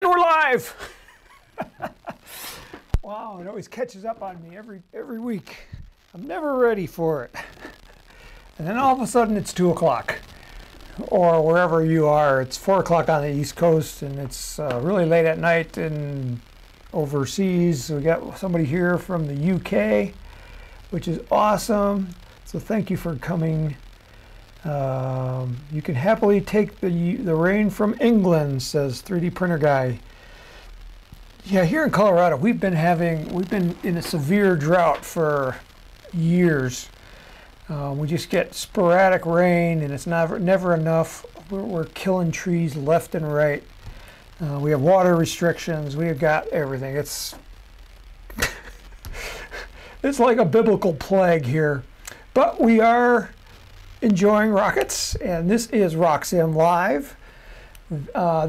We're live. Wow, it always catches up on me every week. I'm never ready for it. And then all of a sudden it's 2 o'clock. Or wherever you are, it's 4 o'clock on the East Coast, and it's really late at night and overseas. We got somebody here from the UK, which is awesome. So thank you for coming. You can happily take the rain from England, says 3D printer guy. Yeah, here in Colorado, we've been in a severe drought for years. We just get sporadic rain, and it's never enough. We're killing trees left and right. We have water restrictions. We have got everything. It's it's like a biblical plague here, but we are enjoying rockets, and this is RockSim Live.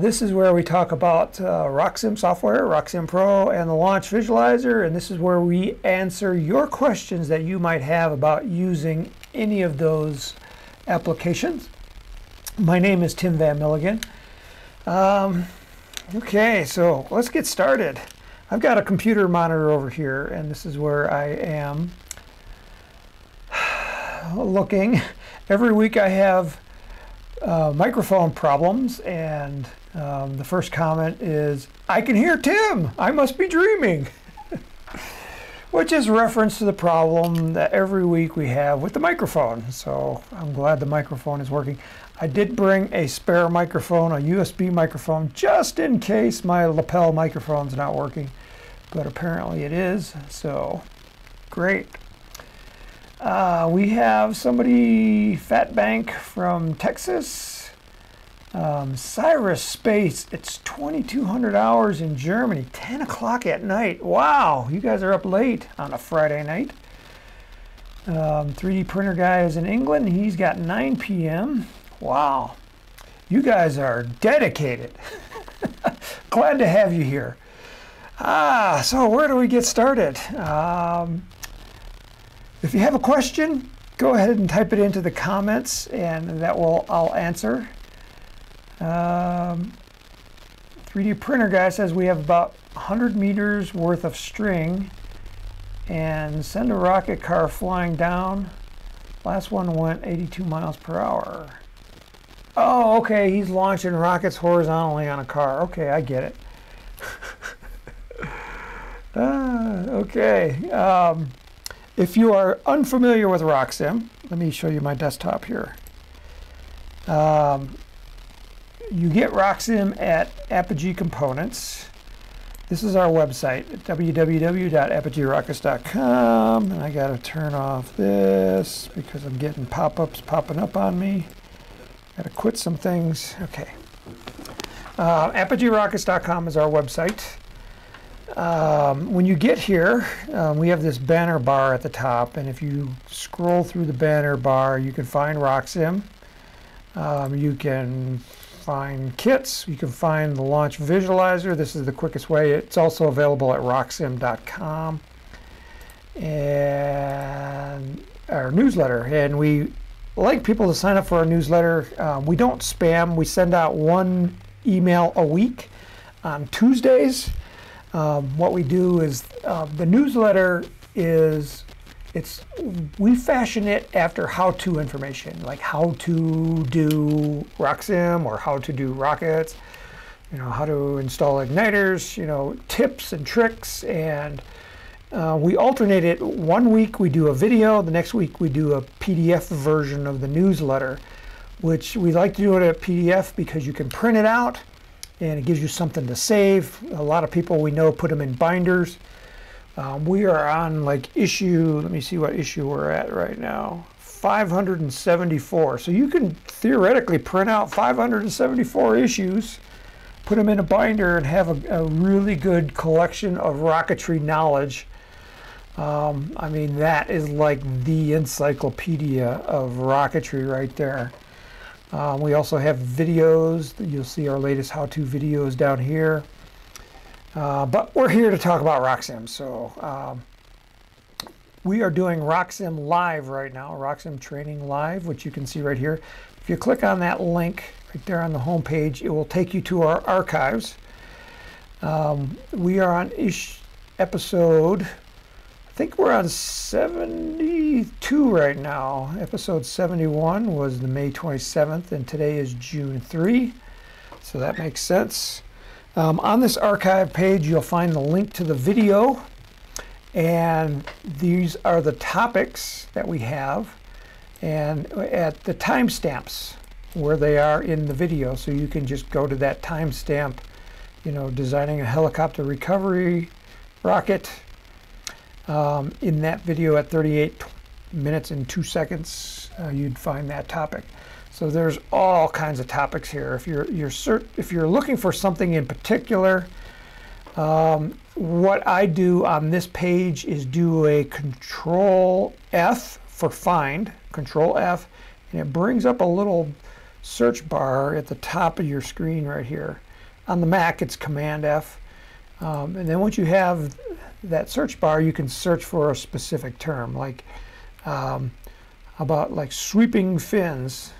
This is where we talk about RockSim software, RockSim Pro, and the launch visualizer, and this is where we answer your questions that you might have about using any of those applications. My name is Tim Van Milligan. Okay, so let's get started. I've got a computer monitor over here, and this is where I am looking. Every week I have microphone problems, and the first comment is, "I can hear Tim, I must be dreaming," which is reference to the problem that every week we have with the microphone. So I'm glad the microphone is working. I did bring a spare microphone, a USB microphone, just in case my lapel microphone's not working, but apparently it is, so great. We have somebody, Fat Bank from Texas. Cyrus Space, it's 2200 hours in Germany, 10 o'clock at night. Wow, you guys are up late on a Friday night. 3D printer guy is in England. He's got 9 p.m. Wow, you guys are dedicated. Glad to have you here. So where do we get started? If you have a question, go ahead and type it into the comments, and I'll answer. 3D printer guy says we have about 100 meters worth of string and send a rocket car flying down. Last one went 82 miles per hour. Oh, okay, he's launching rockets horizontally on a car. Okay, I get it. Okay. If you are unfamiliar with RockSim, let me show you my desktop here. You get RockSim at Apogee Components. This is our website, www.apogeerockets.com. And I got to turn off this because I'm getting pop-ups popping up on me. Got to quit some things. Okay. Apogeerockets.com is our website. When you get here, we have this banner bar at the top, and if you scroll through the banner bar, you can find RockSim. You can find kits. You can find the launch visualizer. This is the quickest way. It's also available at rocksim.com. And our newsletter. And we like people to sign up for our newsletter. We don't spam. We send out one email a week on Tuesdays. What we do is the newsletter is we fashion it after how-to information, like how to do RockSim or how to do rockets, how to install igniters, tips and tricks, and we alternate it. One week we do a video, the next week we do a PDF version of the newsletter, which we like to do it at PDF because you can print it out and it gives you something to save. A lot of people we know put them in binders. We are on let me see what issue we're at right now, 574. So you can theoretically print out 574 issues, put them in a binder, and have a really good collection of rocketry knowledge. I mean, that is like the encyclopedia of rocketry right there. We also have videos. You'll see our latest how-to videos down here. But we're here to talk about RockSim. So we are doing RockSim Live right now, RockSim Training Live, which you can see right here. If you click on that link right there on the home page, it will take you to our archives. We are on episode, I think we're on 72 right now. Episode 71 was the May 27th, and today is June 3, so that makes sense. On this archive page, you'll find the link to the video, and these are the topics that we have, and at the timestamps where they are in the video, so you can just go to that timestamp, you know, designing a helicopter recovery rocket. In that video at 38 minutes and 2 seconds, you'd find that topic. So there's all kinds of topics here. If you're looking for something in particular, what I do on this page is do a Control F for find, Control F, and it brings up a little search bar at the top of your screen right here. On the Mac, it's Command F, and then once you have that search bar, you can search for a specific term, like about like sweeping fins.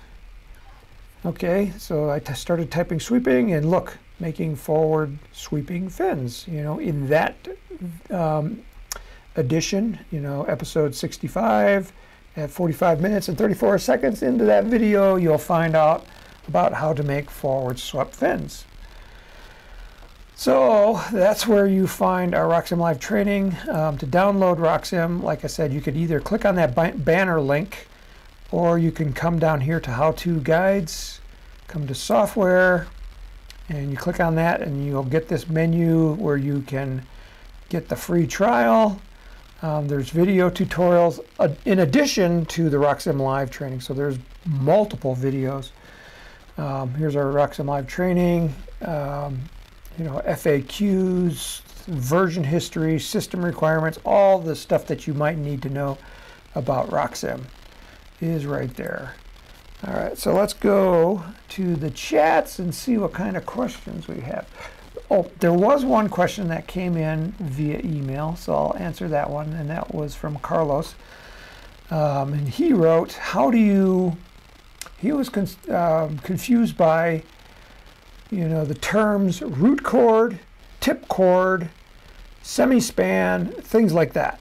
Okay, so I started typing sweeping, and look, making forward sweeping fins. You know, in that edition, you know, episode 65, at 45 minutes and 34 seconds into that video, you'll find out about how to make forward swept fins. So that's where you find our RockSim Live Training. To download RockSim, like I said, you could either click on that banner link, or you can come down here to How-To Guides, come to Software, and you click on that, and you'll get this menu where you can get the free trial. There's video tutorials in addition to the RockSim Live Training, so there's multiple videos. Here's our RockSim Live Training, you know, FAQs, version history, system requirements, all the stuff that you might need to know about RockSim is right there. All right, so let's go to the chats and see what kind of questions we have. Oh, there was one question that came in via email, so I'll answer that one, and that was from Carlos. And he wrote, he was confused by, you know, the terms root chord, tip chord, semi-span, things like that.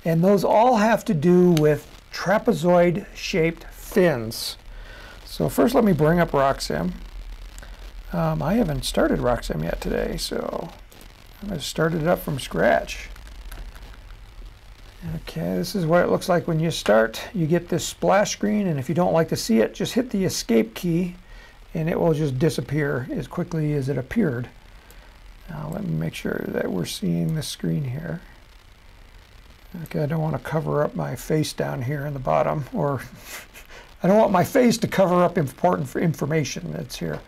And those all have to do with trapezoid-shaped fins. So first let me bring up RockSim. I haven't started RockSim yet today, so I'm going to start it up from scratch. Okay, this is what it looks like when you start. You get this splash screen, and if you don't like to see it, just hit the escape key, and it will just disappear as quickly as it appeared. Now let me make sure that we're seeing the screen here. Okay, I don't want to cover up my face down here in the bottom, or I don't want my face to cover up important information that's here.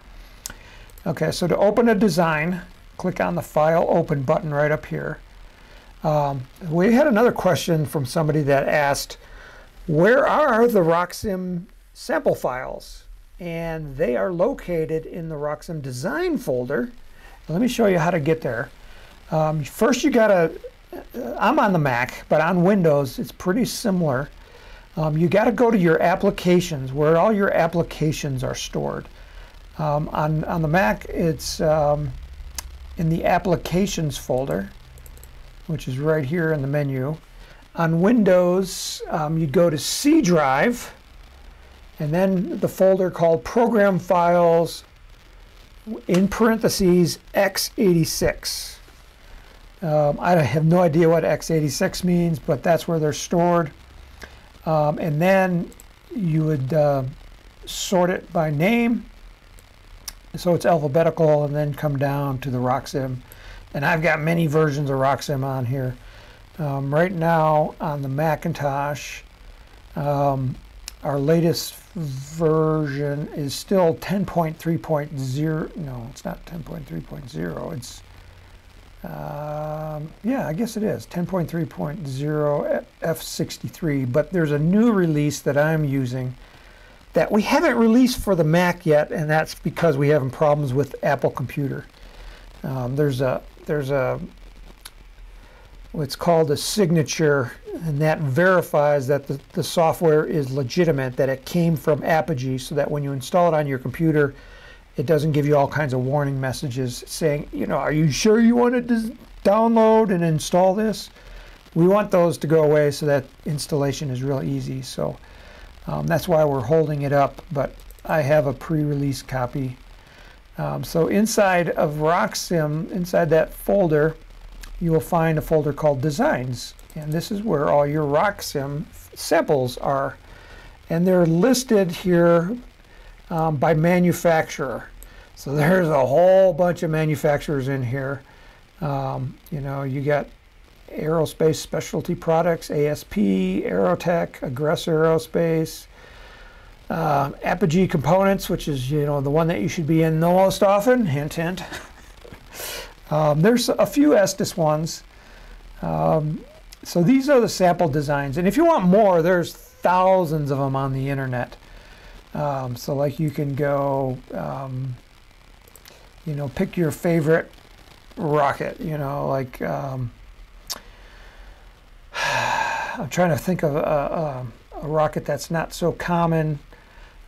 Okay, so to open a design, click on the File Open button right up here. We had another question from somebody that asked, where are the RockSim sample files? And they are located in the RockSim design folder. Let me show you how to get there. First you gotta, I'm on the Mac, but on Windows it's pretty similar. You gotta go to your applications, where all your applications are stored. On the Mac, it's in the Applications folder, which is right here in the menu. On Windows, you'd go to C drive, and then the folder called Program Files, in parentheses, x86. I have no idea what x86 means, but that's where they're stored. And then you would sort it by name, so it's alphabetical, and then come down to the RockSim. And I've got many versions of RockSim on here. Right now on the Macintosh, our latest version is still 10.3.0. No, it's not 10.3.0. It's yeah, I guess it is 10.3.0 F63. But there's a new release that I'm using that we haven't released for the Mac yet, and that's because we having problems with Apple Computer. There's what's called a signature, and that verifies that the software is legitimate, that it came from Apogee, so that when you install it on your computer, it doesn't give you all kinds of warning messages saying, you know, are you sure you want to download and install this? We want those to go away so that installation is real easy. So that's why we're holding it up, but I have a pre-release copy. So inside of RockSim, inside that folder, you will find a folder called Designs. And this is where all your RockSim samples are. And they're listed here by manufacturer. So there's a whole bunch of manufacturers in here. You know, you got Aerospace Specialty Products, ASP, Aerotech, Aggressor Aerospace, Apogee Components, which is, you know, the one that you should be in the most often, hint, hint. There's a few Estes ones. So these are the sample designs. And if you want more, there's thousands of them on the internet. So like you can go, you know, pick your favorite rocket, you know, like, I'm trying to think of a rocket that's not so common,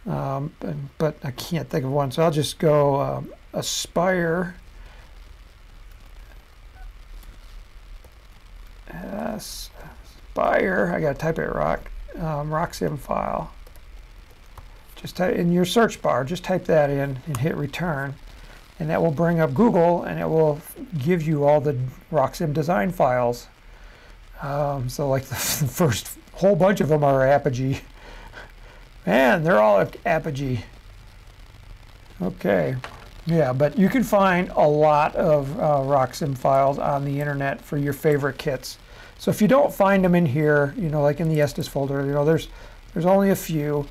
but I can't think of one. So I'll just go Aspire. Aspire, I gotta type it RockSim file. Just type in your search bar, just type that in and hit return. And that will bring up Google and it will give you all the RockSim design files. So like the first whole bunch of them are Apogee. Man, they're all Apogee. Okay, yeah, but you can find a lot of RockSim files on the internet for your favorite kits. So if you don't find them in here, you know, like in the Estes folder, you know, there's only a few.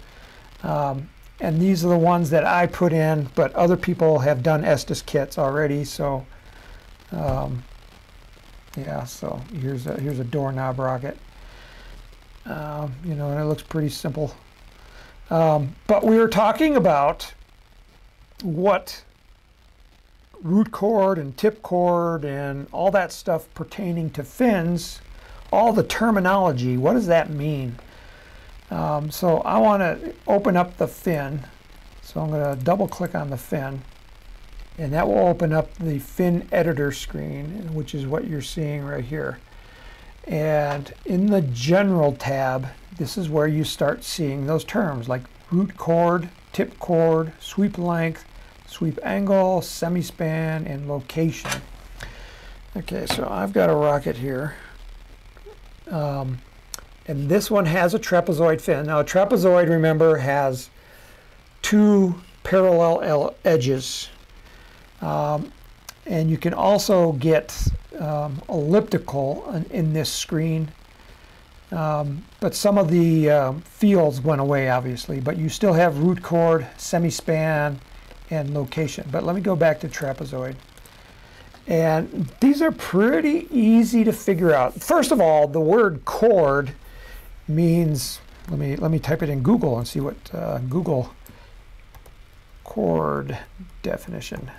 And these are the ones that I put in, but other people have done Estes kits already. So, yeah. So here's a doorknob rocket. You know, and it looks pretty simple. But we were talking about what root cord and tip cord and all that stuff pertaining to fins, all the terminology. What does that mean? So I want to open up the fin. So I'm going to double click on the fin, and that will open up the fin editor screen, which is what you're seeing right here. And in the general tab, this is where you start seeing those terms like root cord, tip cord, sweep length, sweep angle, semi-span, and location. Okay, so I've got a rocket here. And this one has a trapezoid fin. Now a trapezoid, remember, has two parallel edges. And you can also get elliptical in this screen. But some of the fields went away, obviously. But you still have root cord, semi-span, and location. But let me go back to trapezoid. And these are pretty easy to figure out. First of all, the word cord means, let me type it in Google and see what Google cord definition.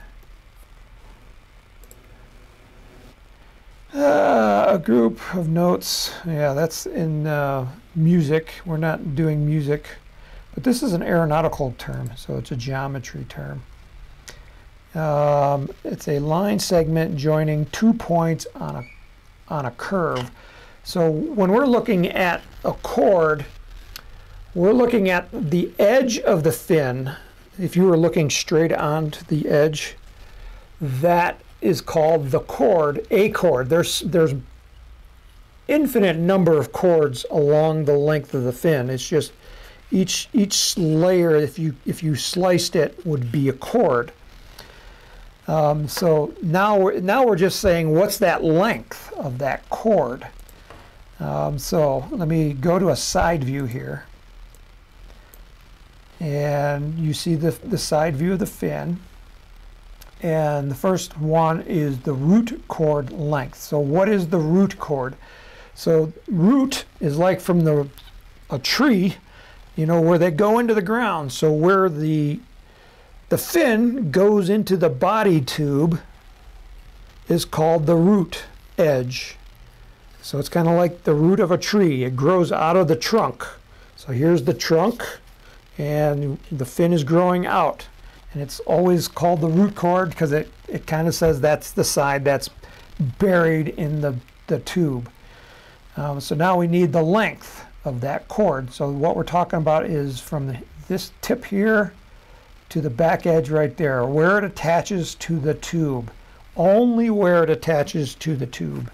A group of notes. Yeah, that's in music. We're not doing music, but this is an aeronautical term, so it's a geometry term. It's a line segment joining 2 points on a curve. So when we're looking at a cord, we're looking at the edge of the fin. If you were looking straight onto the edge, that is called the cord, a cord. There's infinite number of chords along the length of the fin. It's just each layer, if you sliced it, would be a chord. So now we're just saying, what's that length of that cord? So let me go to a side view here, and you see the side view of the fin. And the first one is the root cord length. So what is the root cord? So root is like from a tree, you know, where they go into the ground. So where the fin goes into the body tube is called the root edge. So it's kind of like the root of a tree. It grows out of the trunk. So here's the trunk, and the fin is growing out. And it's always called the root chord because it kind of says that's the side that's buried in the tube. So now we need the length of that cord. So what we're talking about is from this tip here to the back edge right there, where it attaches to the tube. Only where it attaches to the tube.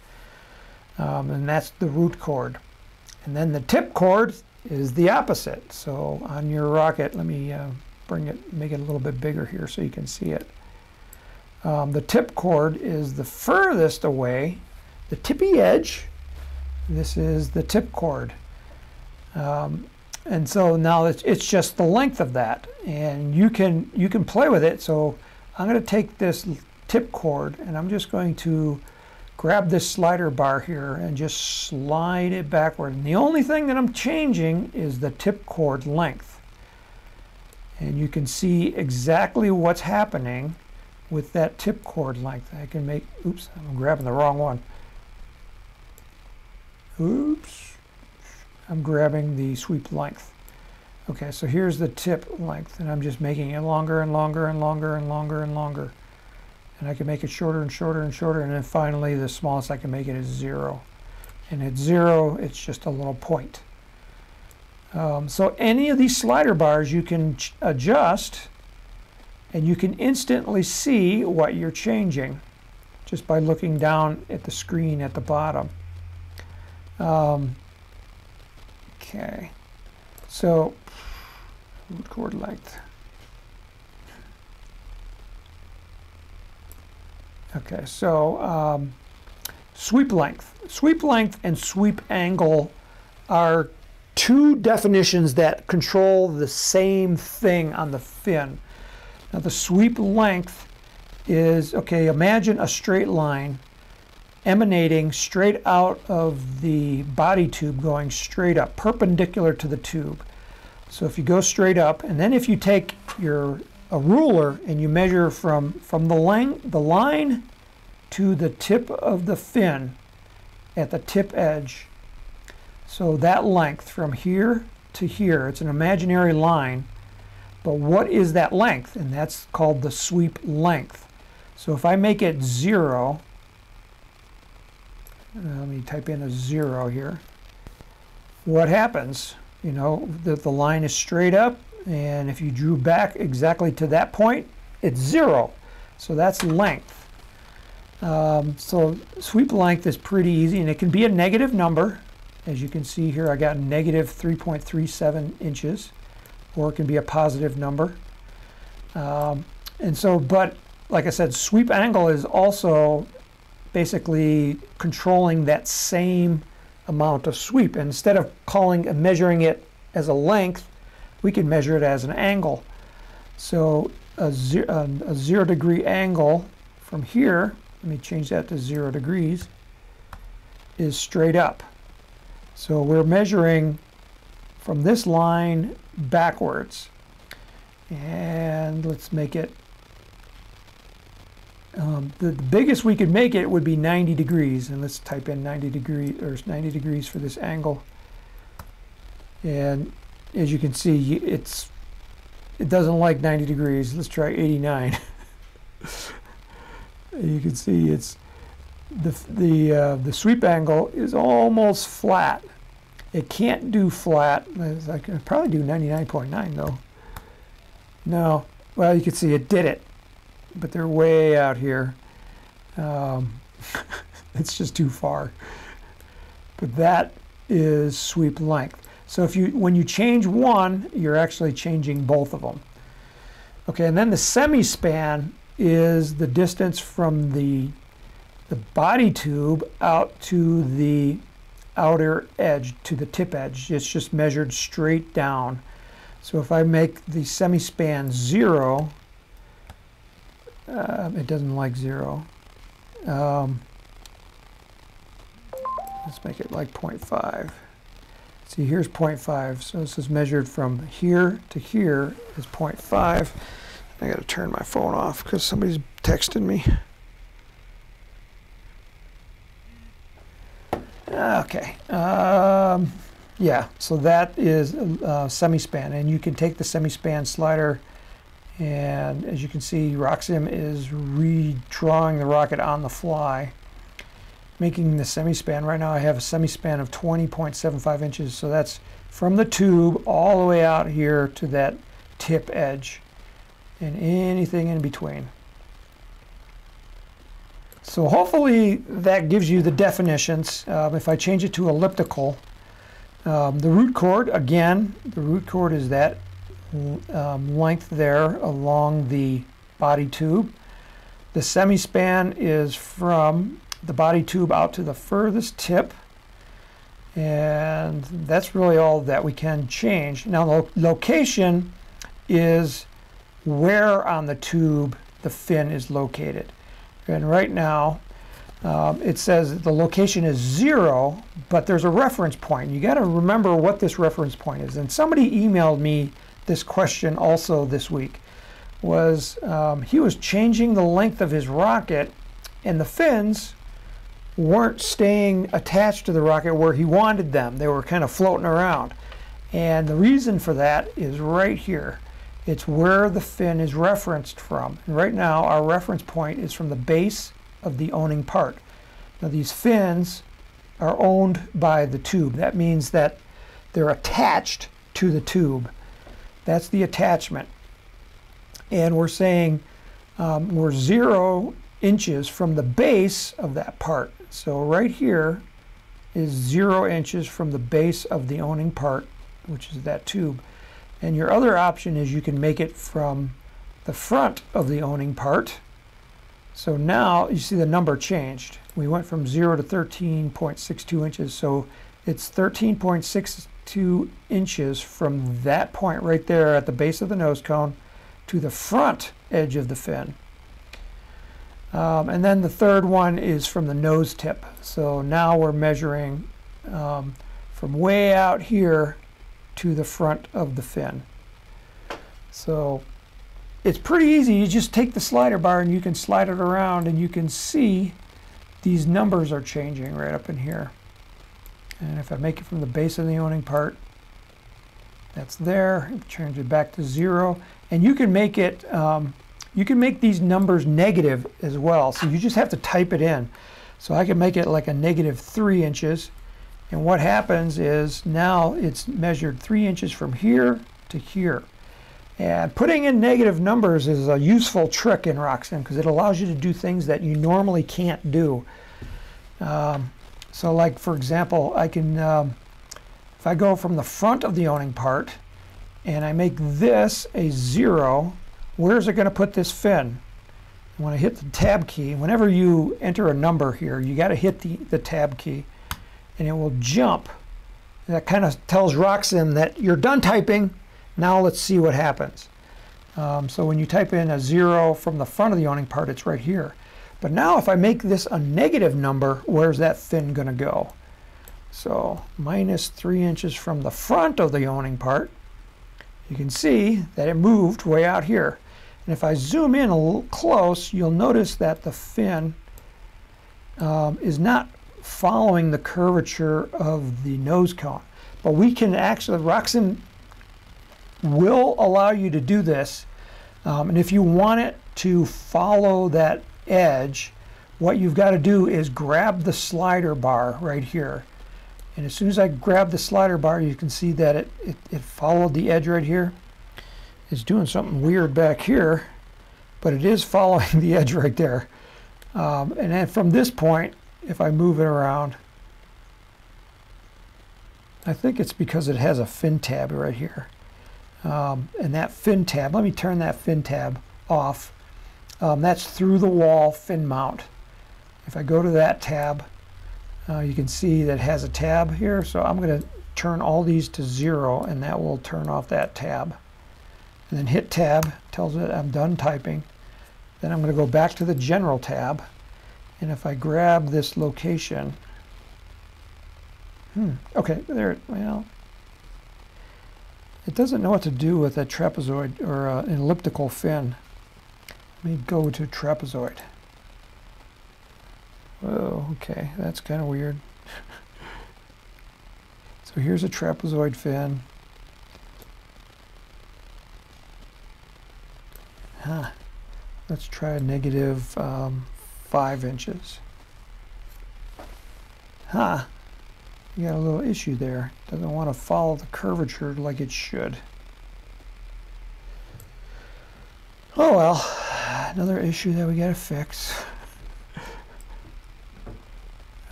And that's the root chord. And then the tip chord is the opposite. So on your rocket, let me make it a little bit bigger here so you can see it. The tip chord is the furthest away, the tippy edge. This is the tip chord. And so now it's just the length of that, and you can play with it. So I'm going to take this tip chord and I'm just going to grab this slider bar here and just slide it backward. And the only thing that I'm changing is the tip chord length. And you can see exactly what's happening with that tip chord length. I can make, oops, I'm grabbing the wrong one. Oops, I'm grabbing the sweep length. Okay, so here's the tip length, and I'm just making it longer and longer and longer and longer and longer. And I can make it shorter and shorter and shorter, and then finally the smallest I can make it is 0. And at 0, it's just a little point. So any of these slider bars you can adjust, and you can instantly see what you're changing just by looking down at the screen at the bottom. Okay, so root chord length. Okay, so sweep length. Sweep length and sweep angle are two definitions that control the same thing on the fin. Now the sweep length is, okay, imagine a straight line emanating straight out of the body tube, going straight up, perpendicular to the tube. So if you go straight up, and then if you take a ruler and you measure from the line to the tip of the fin at the tip edge, so that length from here to here, it's an imaginary line, but what is that length? And that's called the sweep length. So if I make it 0, let me type in a 0 here. What happens? You know, the line is straight up, and if you drew back exactly to that point, it's 0. So that's length. So sweep length is pretty easy, and it can be a negative number. As you can see here, I got negative 3.37 inches, or it can be a positive number. And so, but like I said, sweep angle is also basically controlling that same amount of sweep. And instead of measuring it as a length, we can measure it as an angle. So a 0 degree angle from here, let me change that to 0 degrees, is straight up. So we're measuring from this line backwards. And let's make it, the biggest we could make it would be 90 degrees. And let's type in 90 degrees for this angle. And as you can see, it doesn't like 90 degrees. Let's try 89. You can see it's the sweep angle is almost flat. It can't do flat. I could probably do 99.9 though. No, well, you can see it did it, but they're way out here. It's just too far. But that is sweep length. So when you change one, you're actually changing both of them. Okay, and then the semi-span is the distance from the body tube out to the outer edge, to the tip edge. It's just measured straight down. So if I make the semi-span 0, it doesn't like 0. Let's make it like 0.5. See, here's 0.5. So this is measured from here to here is 0.5. I got to turn my phone off because somebody's texting me. Okay. Yeah, so that is semi-span, and you can take the semi-span slider And as you can see, RockSim is redrawing the rocket on the fly, making the semi-span. Right now I have a semi-span of 20.75 inches, so that's from the tube all the way out here to that tip edge and anything in between. So hopefully that gives you the definitions. If I change it to elliptical, the root chord, again, the root chord is that length there along the body tube. The semi-span is from the body tube out to the furthest tip, and that's really all that we can change. Now the location is where on the tube the fin is located. And right now it says the location is 0, but there's a reference point. You got to remember what this reference point is. And somebody emailed me this question also this week. He was changing the length of his rocket, and the fins weren't staying attached to the rocket where he wanted them. They were kind of floating around. And the reason for that is right here. It's where the fin is referenced from. And right now our reference point is from the base of the owning part. Now these fins are owned by the tube. That means that they're attached to the tube. That's the attachment. And we're saying we're 0 inches from the base of that part. So right here is 0 inches from the base of the owning part, which is that tube. And your other option is you can make it from the front of the owning part. So now you see the number changed. We went from 0 to 13.62 inches. So it's 13.62 inches from that point right there at the base of the nose cone to the front edge of the fin. And then the third one is from the nose tip. So now we're measuring from way out here to the front of the fin. So it's pretty easy. You just take the slider bar and you can slide it around, and you can see these numbers are changing right up in here. And if I make it from the base of the owning part, that's there. Change it back to 0, and you can make it. You can make these numbers negative as well. So you just have to type it in. So I can make it like a -3 inches. And what happens is now it's measured 3 inches from here to here. And putting in negative numbers is a useful trick in RockSim because it allows you to do things that you normally can't do. So like, for example, I can, if I go from the front of the owning part and I make this a 0, where's it going to put this fin? When I hit the tab key, whenever you enter a number here, you got to hit the tab key, and it will jump. That kind of tells RockSim that you're done typing. Now let's see what happens. So when you type in a 0 from the front of the owning part, it's right here. But now if I make this a negative number, where's that fin going to go? So -3 inches from the front of the owning part. You can see that it moved way out here. And if I zoom in a little close, you'll notice that the fin is not following the curvature of the nose cone. But we can actually, RockSim will allow you to do this. And if you want it to follow that edge, what you've got to do is grab the slider bar right here. And as soon as I grab the slider bar, you can see that it followed the edge right here. It's doing something weird back here, but it is following the edge right there. And then from this point, if I move it around, I think it's because it has a fin tab right here. And that fin tab, let me turn that fin tab off. That's through the wall fin mount. If I go to that tab, you can see that it has a tab here. So I'm going to turn all these to 0, and that will turn off that tab. And then hit tab, tells it I'm done typing. Then I'm going to go back to the general tab. And if I grab this location, okay, there, well, it doesn't know what to do with a trapezoid or an elliptical fin. Let me go to trapezoid. Oh, okay, that's kind of weird. So here's a trapezoid fin. Let's try a negative 5 inches. You got a little issue there. Doesn't want to follow the curvature like it should. Oh well, another issue that we got to fix.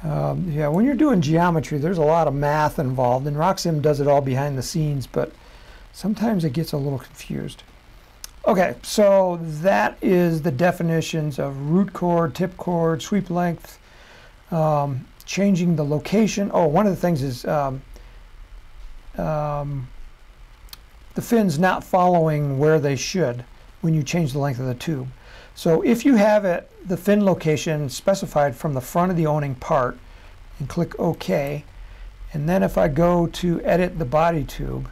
Yeah, when you're doing geometry, there's a lot of math involved, and RockSim does it all behind the scenes, but sometimes it gets a little confused. Okay, so that is the definitions of root chord, tip chord, sweep length, changing the location. Oh, one of the things is the fins not following where they should when you change the length of the tube. So if you have the fin location specified from the front of the owning part and click OK, and then if I go to edit the body tube,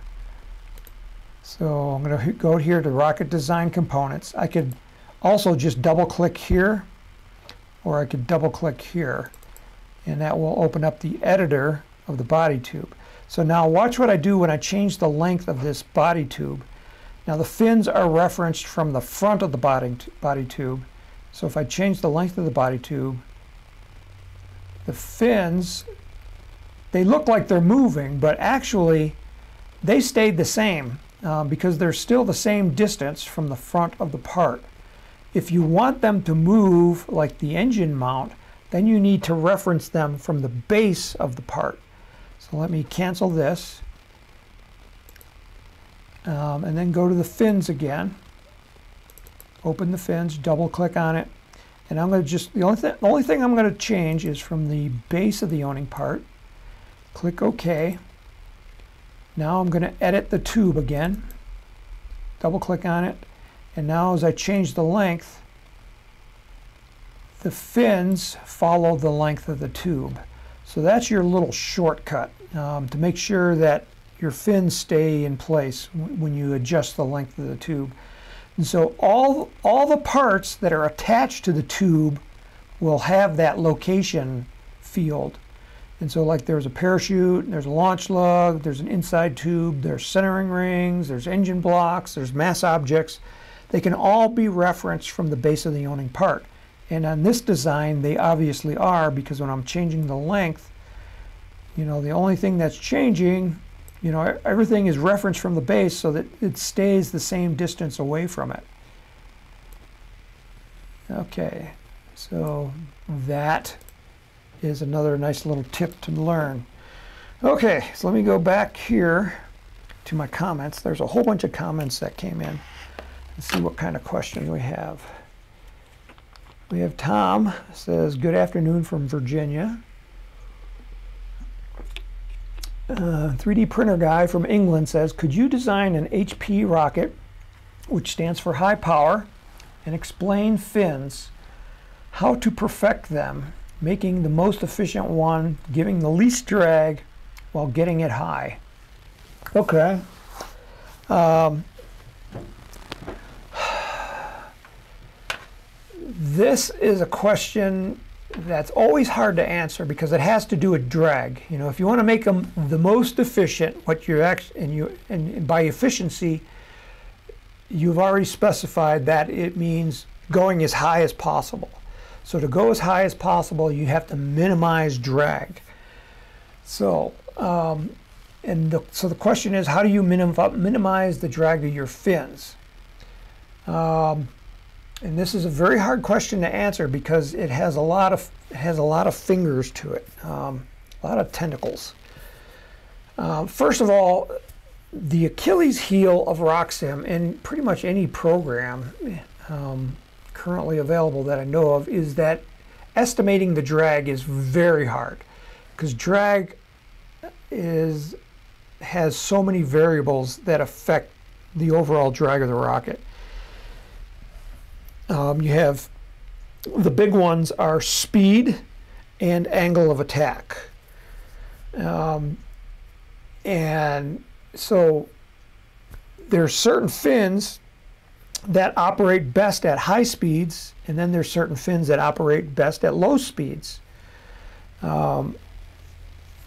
so I'm going to go here to Rocket Design Components. I could also just double click here, or I could double click here, and that will open up the editor of the body tube. So now watch what I do when I change the length of this body tube. Now the fins are referenced from the front of the body tube. So if I change the length of the body tube, the fins, they look like they're moving, but actually they stayed the same because they're still the same distance from the front of the part. If you want them to move like the engine mount, then you need to reference them from the base of the part. So let me cancel this. And then go to the fins again, open the fins, double click on it, and I'm going to just, the only thing I'm going to change is from the base of the owning part. Click OK. Now I'm going to edit the tube again, double click on it, and now as I change the length, the fins follow the length of the tube. So that's your little shortcut to make sure that your fins stay in place when you adjust the length of the tube. And so all the parts that are attached to the tube will have that location field. And so like there's a parachute, there's a launch lug, there's an inside tube, there's centering rings, there's engine blocks, there's mass objects. They can all be referenced from the base of the owning part. And on this design, they obviously are, because when I'm changing the length, you know, the only thing that's changing, you know, everything is referenced from the base so that it stays the same distance away from it. Okay, so that is another nice little tip to learn. Okay, so let me go back here to my comments. There's a whole bunch of comments that came in. Let's see what kind of questions we have. We have Tom, says, good afternoon from Virginia. 3D printer guy from England says, could you design an HP rocket, which stands for high power, and explain fins, how to perfect them, making the most efficient one, giving the least drag while getting it high? Okay. This is a question that's always hard to answer because it has to do with drag. You know, if you want to make them the most efficient, what you're and by efficiency, you've already specified that it means going as high as possible. So to go as high as possible, you have to minimize drag. So, so the question is, how do you minimize the drag of your fins? And this is a very hard question to answer because it has a lot of fingers to it, a lot of tentacles. First of all, the Achilles heel of RockSim and pretty much any program currently available that I know of is that estimating the drag is very hard because drag has so many variables that affect the overall drag of the rocket. You have the big ones are speed and angle of attack. And so there's certain fins that operate best at high speeds, and then there's certain fins that operate best at low speeds. And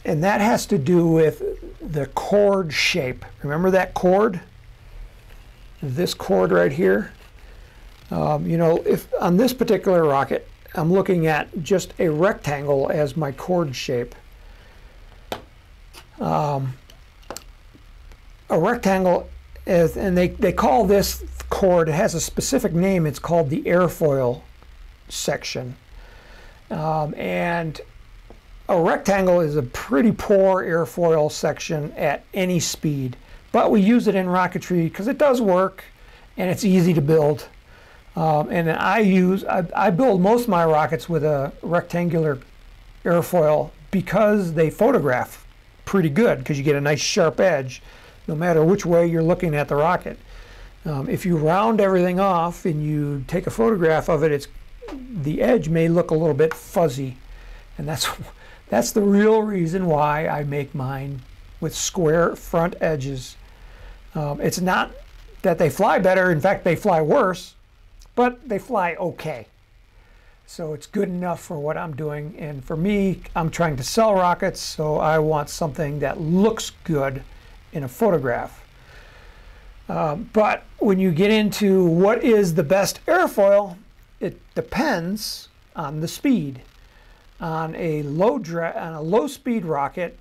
that has to do with the chord shape. Remember that chord? This chord right here? You know, if on this particular rocket, I'm looking at just a rectangle as my chord shape. A rectangle is, and they call this chord, it has a specific name, it's called the airfoil section. And a rectangle is a pretty poor airfoil section at any speed, but we use it in rocketry because it does work and it's easy to build. And I build most of my rockets with a rectangular airfoil because they photograph pretty good, because you get a nice sharp edge no matter which way you're looking at the rocket. If you round everything off and you take a photograph of it, the edge may look a little bit fuzzy, and that's the real reason why I make mine with square front edges. It's not that they fly better, in fact they fly worse, but they fly okay. So it's good enough for what I'm doing, and for me, I'm trying to sell rockets, so I want something that looks good in a photograph. But when you get into what is the best airfoil, it depends on the speed. On a low speed rocket,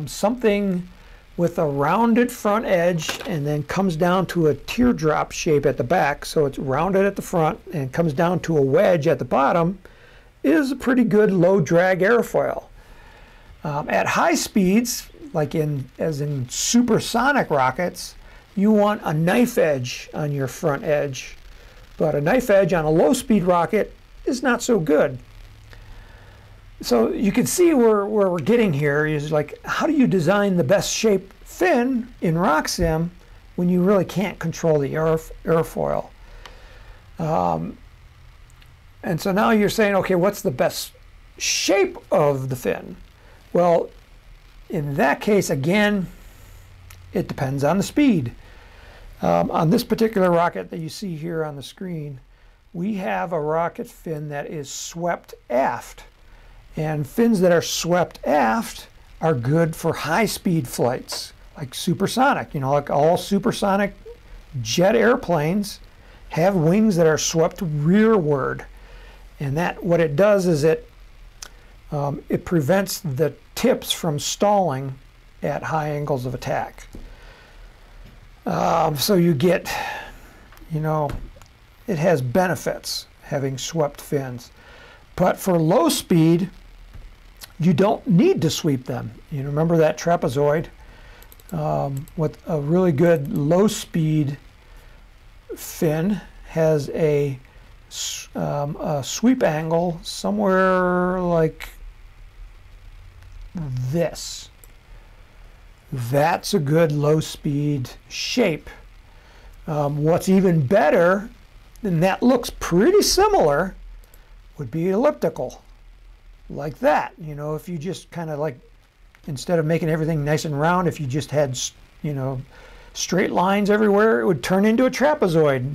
something with a rounded front edge and then comes down to a teardrop shape at the back, so it's rounded at the front and comes down to a wedge at the bottom, is a pretty good low drag airfoil. At high speeds, like as in supersonic rockets, you want a knife edge on your front edge, but a knife edge on a low speed rocket is not so good. So you can see where we're getting here is like, how do you design the best shape fin in RockSim when you really can't control the airfoil? And so now you're saying, okay, what's the best shape of the fin? Well, in that case, again, it depends on the speed. On this particular rocket that you see here on the screen, we have a rocket fin that is swept aft. And fins that are swept aft are good for high-speed flights, like supersonic. You know, like all supersonic jet airplanes have wings that are swept rearward. And that, what it does is it prevents the tips from stalling at high angles of attack. So you get, you know, it has benefits having swept fins. But for low speed, you don't need to sweep them. You remember that trapezoid with a really good low speed fin has a sweep angle somewhere like this. That's a good low speed shape. What's even better, and that looks pretty similar, would be elliptical, like that. You know, if you just kind of like, instead of making everything nice and round, if you just had, you know, straight lines everywhere, it would turn into a trapezoid.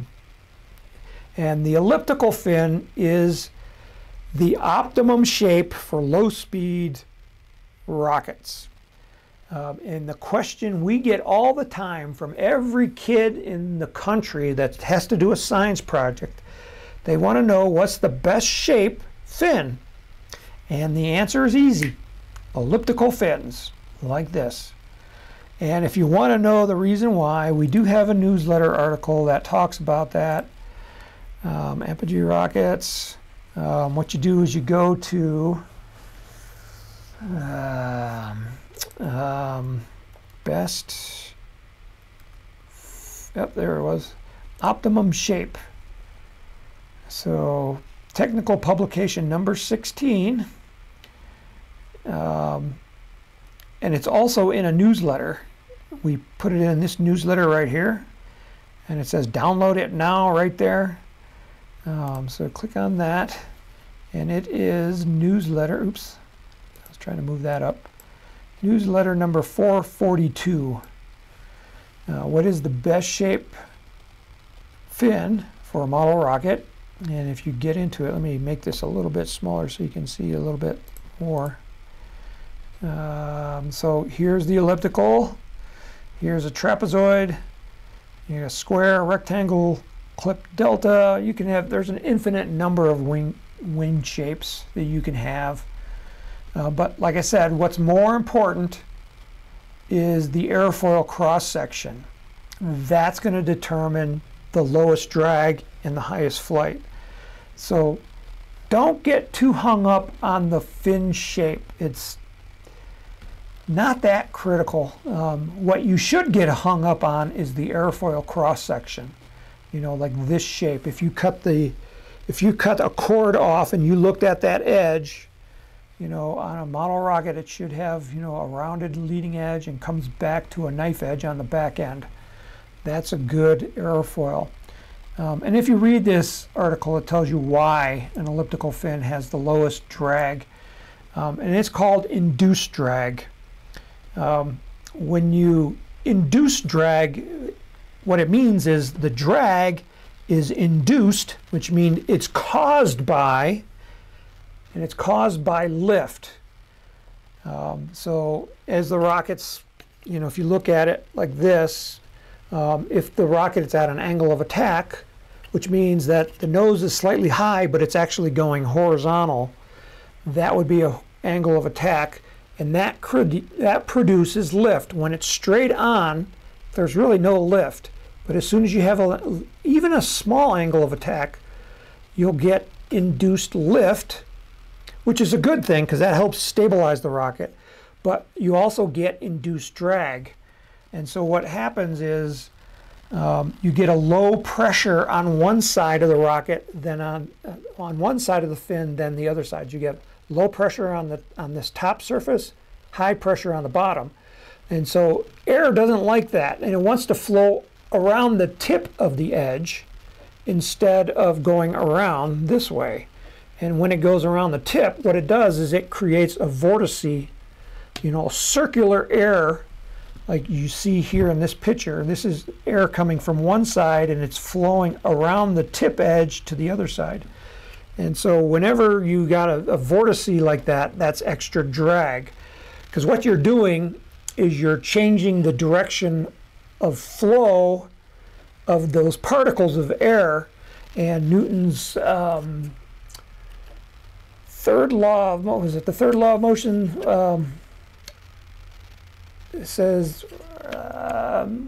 And the elliptical fin is the optimum shape for low speed rockets. And the question we get all the time from every kid in the country that has to do a science project, they want to know what's the best shape fin. And the answer is easy. Elliptical fins, like this. And if you want to know the reason why, we do have a newsletter article that talks about that. Apogee rockets. What you do is you go to best, yep, there it was, optimum shape. So technical publication number 16, and it's also in a newsletter. We put it in this newsletter right here, and it says download it now right there. So click on that, and it is newsletter, oops, I was trying to move that up. Newsletter number 442. What is the best shape fin for a model rocket? And if you get into it, let me make this a little bit smaller so you can see a little bit more. So here's the elliptical, here's a trapezoid, here's a square, rectangle, clip delta. You can have, there's an infinite number of wing shapes that you can have. But like I said, what's more important is the airfoil cross section. That's going to determine the lowest drag and the highest flight. So don't get too hung up on the fin shape. It's not that critical. What you should get hung up on is the airfoil cross section. You know, like this shape. If you cut a cord off and you looked at that edge, you know, on a model rocket, it should have, you know, a rounded leading edge and comes back to a knife edge on the back end. That's a good airfoil. And if you read this article, it tells you why an elliptical fin has the lowest drag. And it's called induced drag. When you induce drag, what it means is the drag is induced, which means it's caused by, and it's caused by lift. So as the rocket's, you know, if you look at it like this, if the rocket is at an angle of attack, which means that the nose is slightly high, but it's actually going horizontal, that would be an angle of attack, and that produces lift. When it's straight on, there's really no lift. But as soon as you have even a small angle of attack, you'll get induced lift, which is a good thing because that helps stabilize the rocket. But you also get induced drag. And so what happens is you get a low pressure on one side of the rocket, then on one side of the fin, then the other side. You get low pressure on this top surface, high pressure on the bottom. And so air doesn't like that, and it wants to flow around the tip of the edge instead of going around this way. And when it goes around the tip, what it does is it creates a vortice, you know, circular air, like you see here in this picture. This is air coming from one side and it's flowing around the tip edge to the other side. And so whenever you got a vortice like that, that's extra drag. Because what you're doing is you're changing the direction of flow of those particles of air. And Newton's third law of, what was it, the third law of motion, it says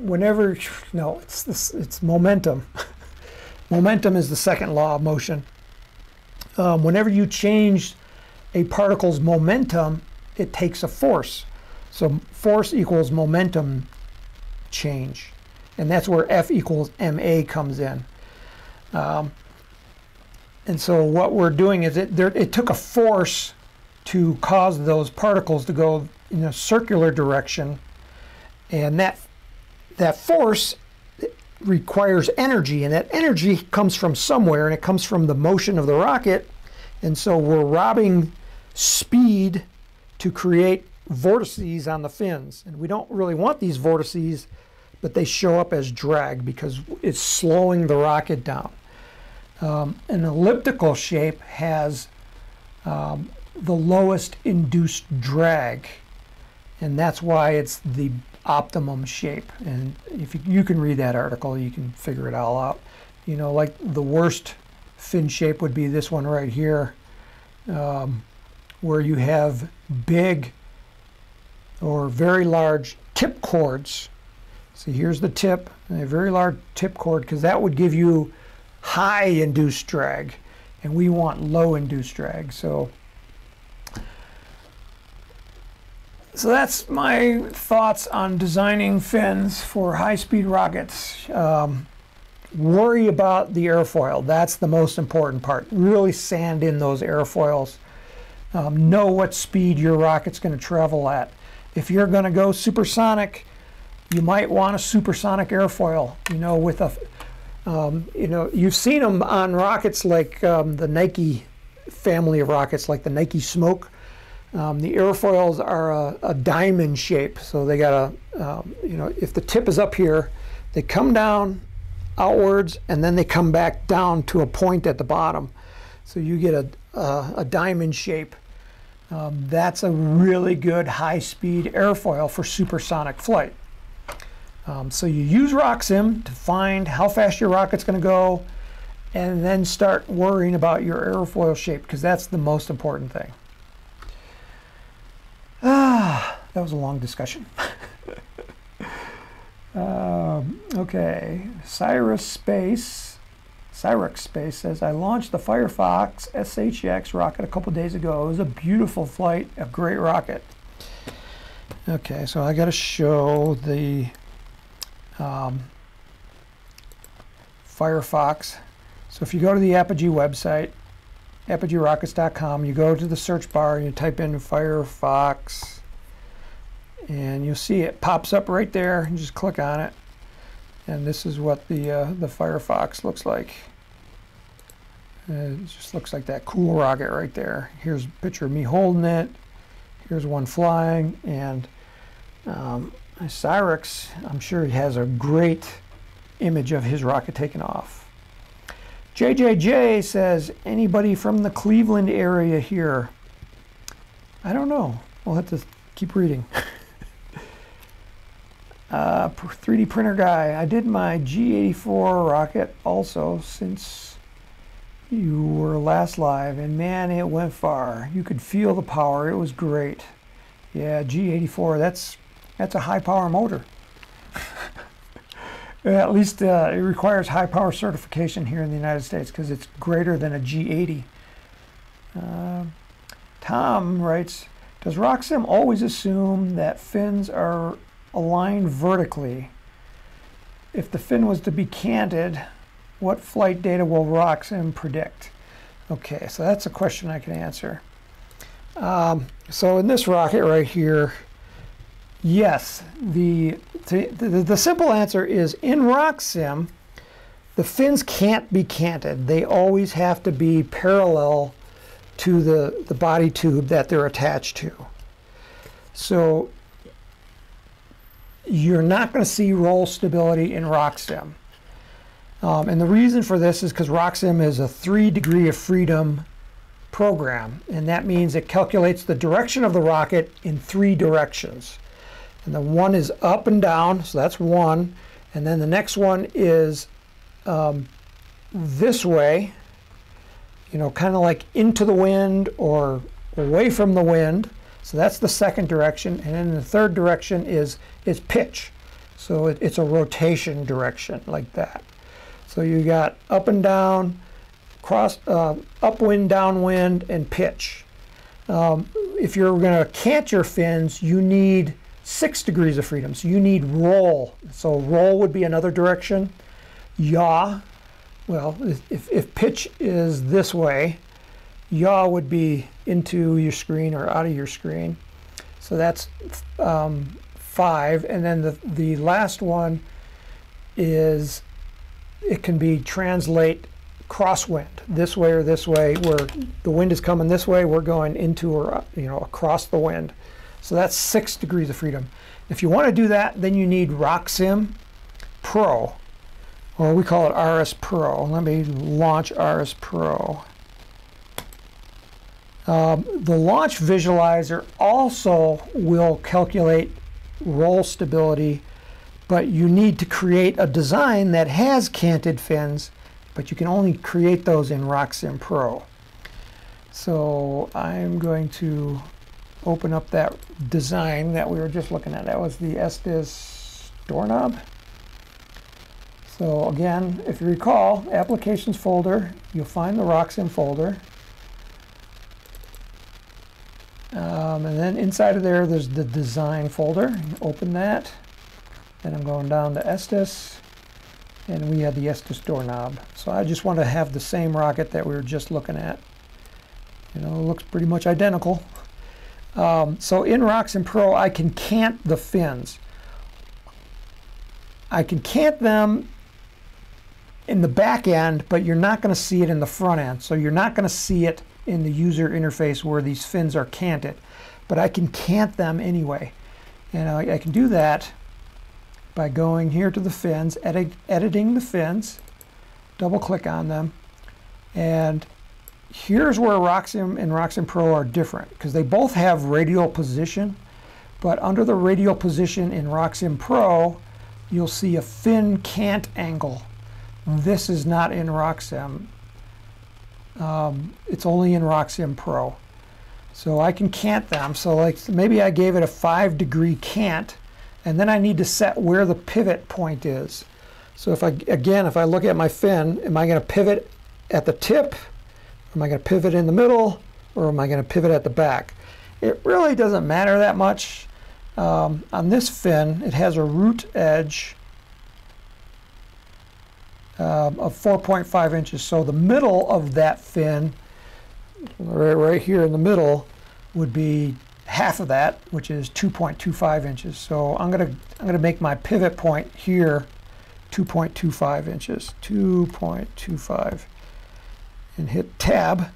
whenever, no, it's momentum. Momentum is the second law of motion. Whenever you change a particle's momentum, it takes a force. So force equals momentum change. And that's where F equals ma comes in. And so what we're doing is it took a force to cause those particles to go in a circular direction, and that force requires energy, and that energy comes from somewhere, and it comes from the motion of the rocket. And so we're robbing speed to create vortices on the fins, and we don't really want these vortices, but they show up as drag because it's slowing the rocket down. An elliptical shape has the lowest induced drag, and that's why it's the optimum shape. And if you can read that article, you can figure it all out. You know, like the worst fin shape would be this one right here, where you have big or very large tip chords. So here's the tip, a very large tip chord, because that would give you high induced drag, and we want low induced drag. So that's my thoughts on designing fins for high-speed rockets. Worry about the airfoil. That's the most important part. Really sand in those airfoils. Know what speed your rocket's going to travel at. If you're going to go supersonic, you might want a supersonic airfoil. You know, with a, you know, you've seen them on rockets like the Nike family of rockets, like the Nike Smoke. The airfoils are a diamond shape, so they got a, you know, if the tip is up here, they come down outwards and then they come back down to a point at the bottom. So you get a diamond shape. That's a really good high-speed airfoil for supersonic flight. So you use RockSim to find how fast your rocket's going to go, and then start worrying about your airfoil shape, because that's the most important thing. That was a long discussion. Okay, Cyrus Space says, I launched the Firefox SHX rocket a couple days ago. It was a beautiful flight, a great rocket. Okay, so I got to show the Firefox. So if you go to the Apogee website, apogeerockets.com, you go to the search bar and you type in Firefox, and you'll see it pops up right there. You just click on it, and this is what the Firefox looks like. It just looks like that cool rocket right there. Here's a picture of me holding it. Here's one flying, and Cyrix, I'm sure he has a great image of his rocket taking off. JJJ says, anybody from the Cleveland area here? I don't know. We'll have to keep reading. 3D printer guy, I did my G84 rocket also since you were last live, and man, it went far. You could feel the power. It was great. Yeah, G84, that's a high power motor. At least it requires high power certification here in the United States, because it's greater than a G80. Tom writes, does RockSim always assume that fins are aligned vertically? If the fin was to be canted, what flight data will RockSim predict? Okay, so that's a question I can answer. So in this rocket right here, yes, the simple answer is, in RockSim, the fins can't be canted. They always have to be parallel to the body tube that they're attached to. So you're not going to see roll stability in RockSim. And the reason for this is because RockSim is a 3 degree of freedom program, and that means it calculates the direction of the rocket in 3 directions. And the one is up and down, so that's one. And then the next one is this way, you know, kind of like into the wind or away from the wind. So that's the second direction. And then the third direction is pitch. So it's a rotation direction like that. So you got up and down, upwind, downwind, and pitch. If you're going to cant your fins, you need 6 degrees of freedom. So you need roll. So roll would be another direction. Yaw, well, if pitch is this way, yaw would be into your screen or out of your screen. So that's 5. And then the last one is, it can be translate crosswind, this way or this way, where the wind is coming this way, we're going into or, you know, across the wind. So that's 6 degrees of freedom. If you want to do that, then you need RockSim Pro, or we call it RS Pro. Let me launch RS Pro. The launch visualizer also will calculate roll stability, but you need to create a design that has canted fins, but you can only create those in RockSim Pro. So I'm going to open up that design that we were just looking at. That was the Estes doorknob. So again, if you recall, applications folder, you'll find the RockSim folder. And then inside of there, there's the design folder. Open that. Then I'm going down to Estes, and we have the Estes doorknob. So I just want to have the same rocket that we were just looking at. You know, it looks pretty much identical. So in RockSim Pro, I can cant the fins. I can cant them in the back end, but you're not going to see it in the front end. So you're not going to see it in the user interface where these fins are canted. But I can cant them anyway. And I can do that by going here to the fins, editing the fins, double click on them, and here's where RockSim and RockSim Pro are different, because they both have radial position, but under the radial position in RockSim Pro, you'll see a fin cant angle. This is not in RockSim. It's only in RockSim Pro. So I can cant them. So like maybe I gave it a 5-degree cant, and then I need to set where the pivot point is. So if I look at my fin, am I going to pivot at the tip? Am I going to pivot in the middle? Or am I going to pivot at the back? It really doesn't matter that much. On this fin, it has a root edge of 4.5 inches. So the middle of that fin, right here in the middle, would be half of that, which is 2.25 inches. So I'm gonna make my pivot point here 2.25 inches, 2.25, and hit tab.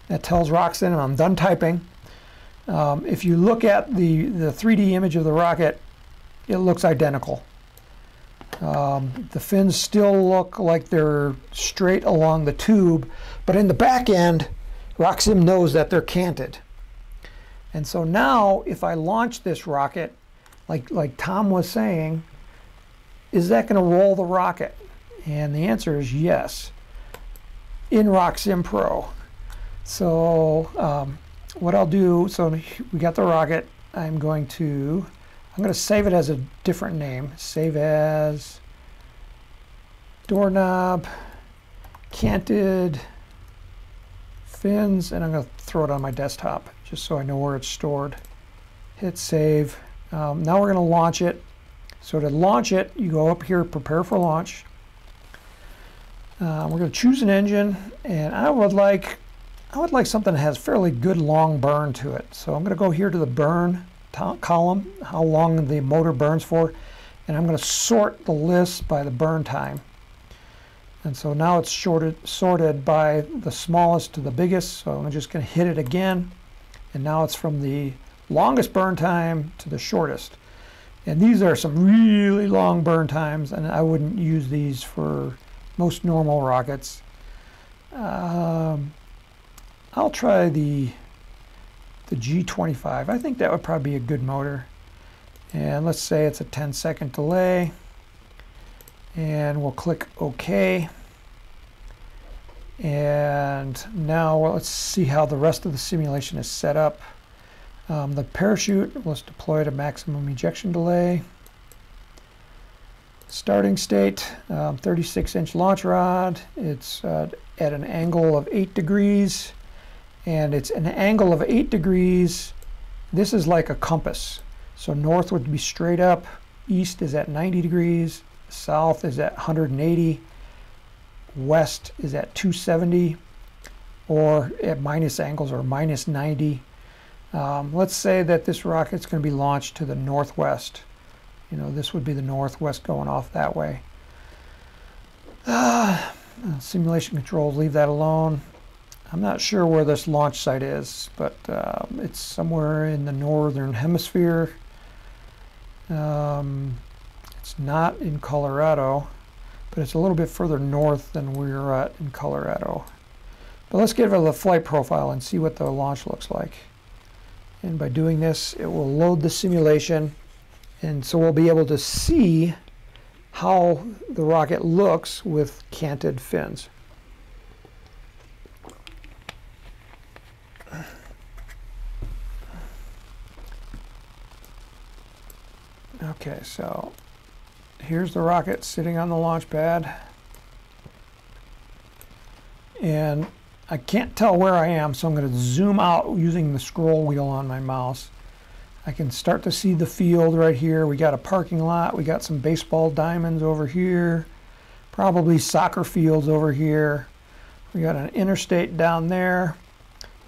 That tells RockSim I'm done typing. If you look at the 3D image of the rocket, it looks identical. The fins still look like they're straight along the tube, but in the back end, RockSim knows that they're canted. And so now, if I launch this rocket, like Tom was saying, is that going to roll the rocket? And the answer is yes, in RockSim Pro. So what I'll do, so we got the rocket. I'm going to save it as a different name. Save as doorknob, canted fins, and I'm going to throw it on my desktop just so I know where it's stored. Hit save. Now we're going to launch it. So to launch it, you go up here, prepare for launch. We're going to choose an engine, and I would like something that has fairly good long burn to it. So I'm going to go here to the burn column, how long the motor burns for, and I'm going to sort the list by the burn time. And so now it's sorted by the smallest to the biggest. So I'm just going to hit it again, and now it's from the longest burn time to the shortest. And these are some really long burn times, and I wouldn't use these for most normal rockets. I'll try the G25. I think that would probably be a good motor. And let's say it's a 10-second delay. And we'll click OK. And now let's see how the rest of the simulation is set up. The parachute was deployed at maximum ejection delay. Starting state, 36-inch launch rod. It's at an angle of 8 degrees. And it's an angle of 8 degrees. This is like a compass. So north would be straight up, east is at 90 degrees, south is at 180, west is at 270, or at minus angles or minus 90. Let's say that this rocket's going to be launched to the northwest. You know, this would be the northwest going off that way. Simulation controls, leave that alone. I'm not sure where this launch site is, but it's somewhere in the northern hemisphere. It's not in Colorado, but it's a little bit further north than we're at in Colorado. But let's get rid of the flight profile and see what the launch looks like. And by doing this, it will load the simulation, and so we'll be able to see how the rocket looks with canted fins. Okay, so here's the rocket sitting on the launch pad, and I can't tell where I am, so I'm going to zoom out using the scroll wheel on my mouse. I can start to see the field right here. We got a parking lot, we got some baseball diamonds over here, probably soccer fields over here. We got an interstate down there.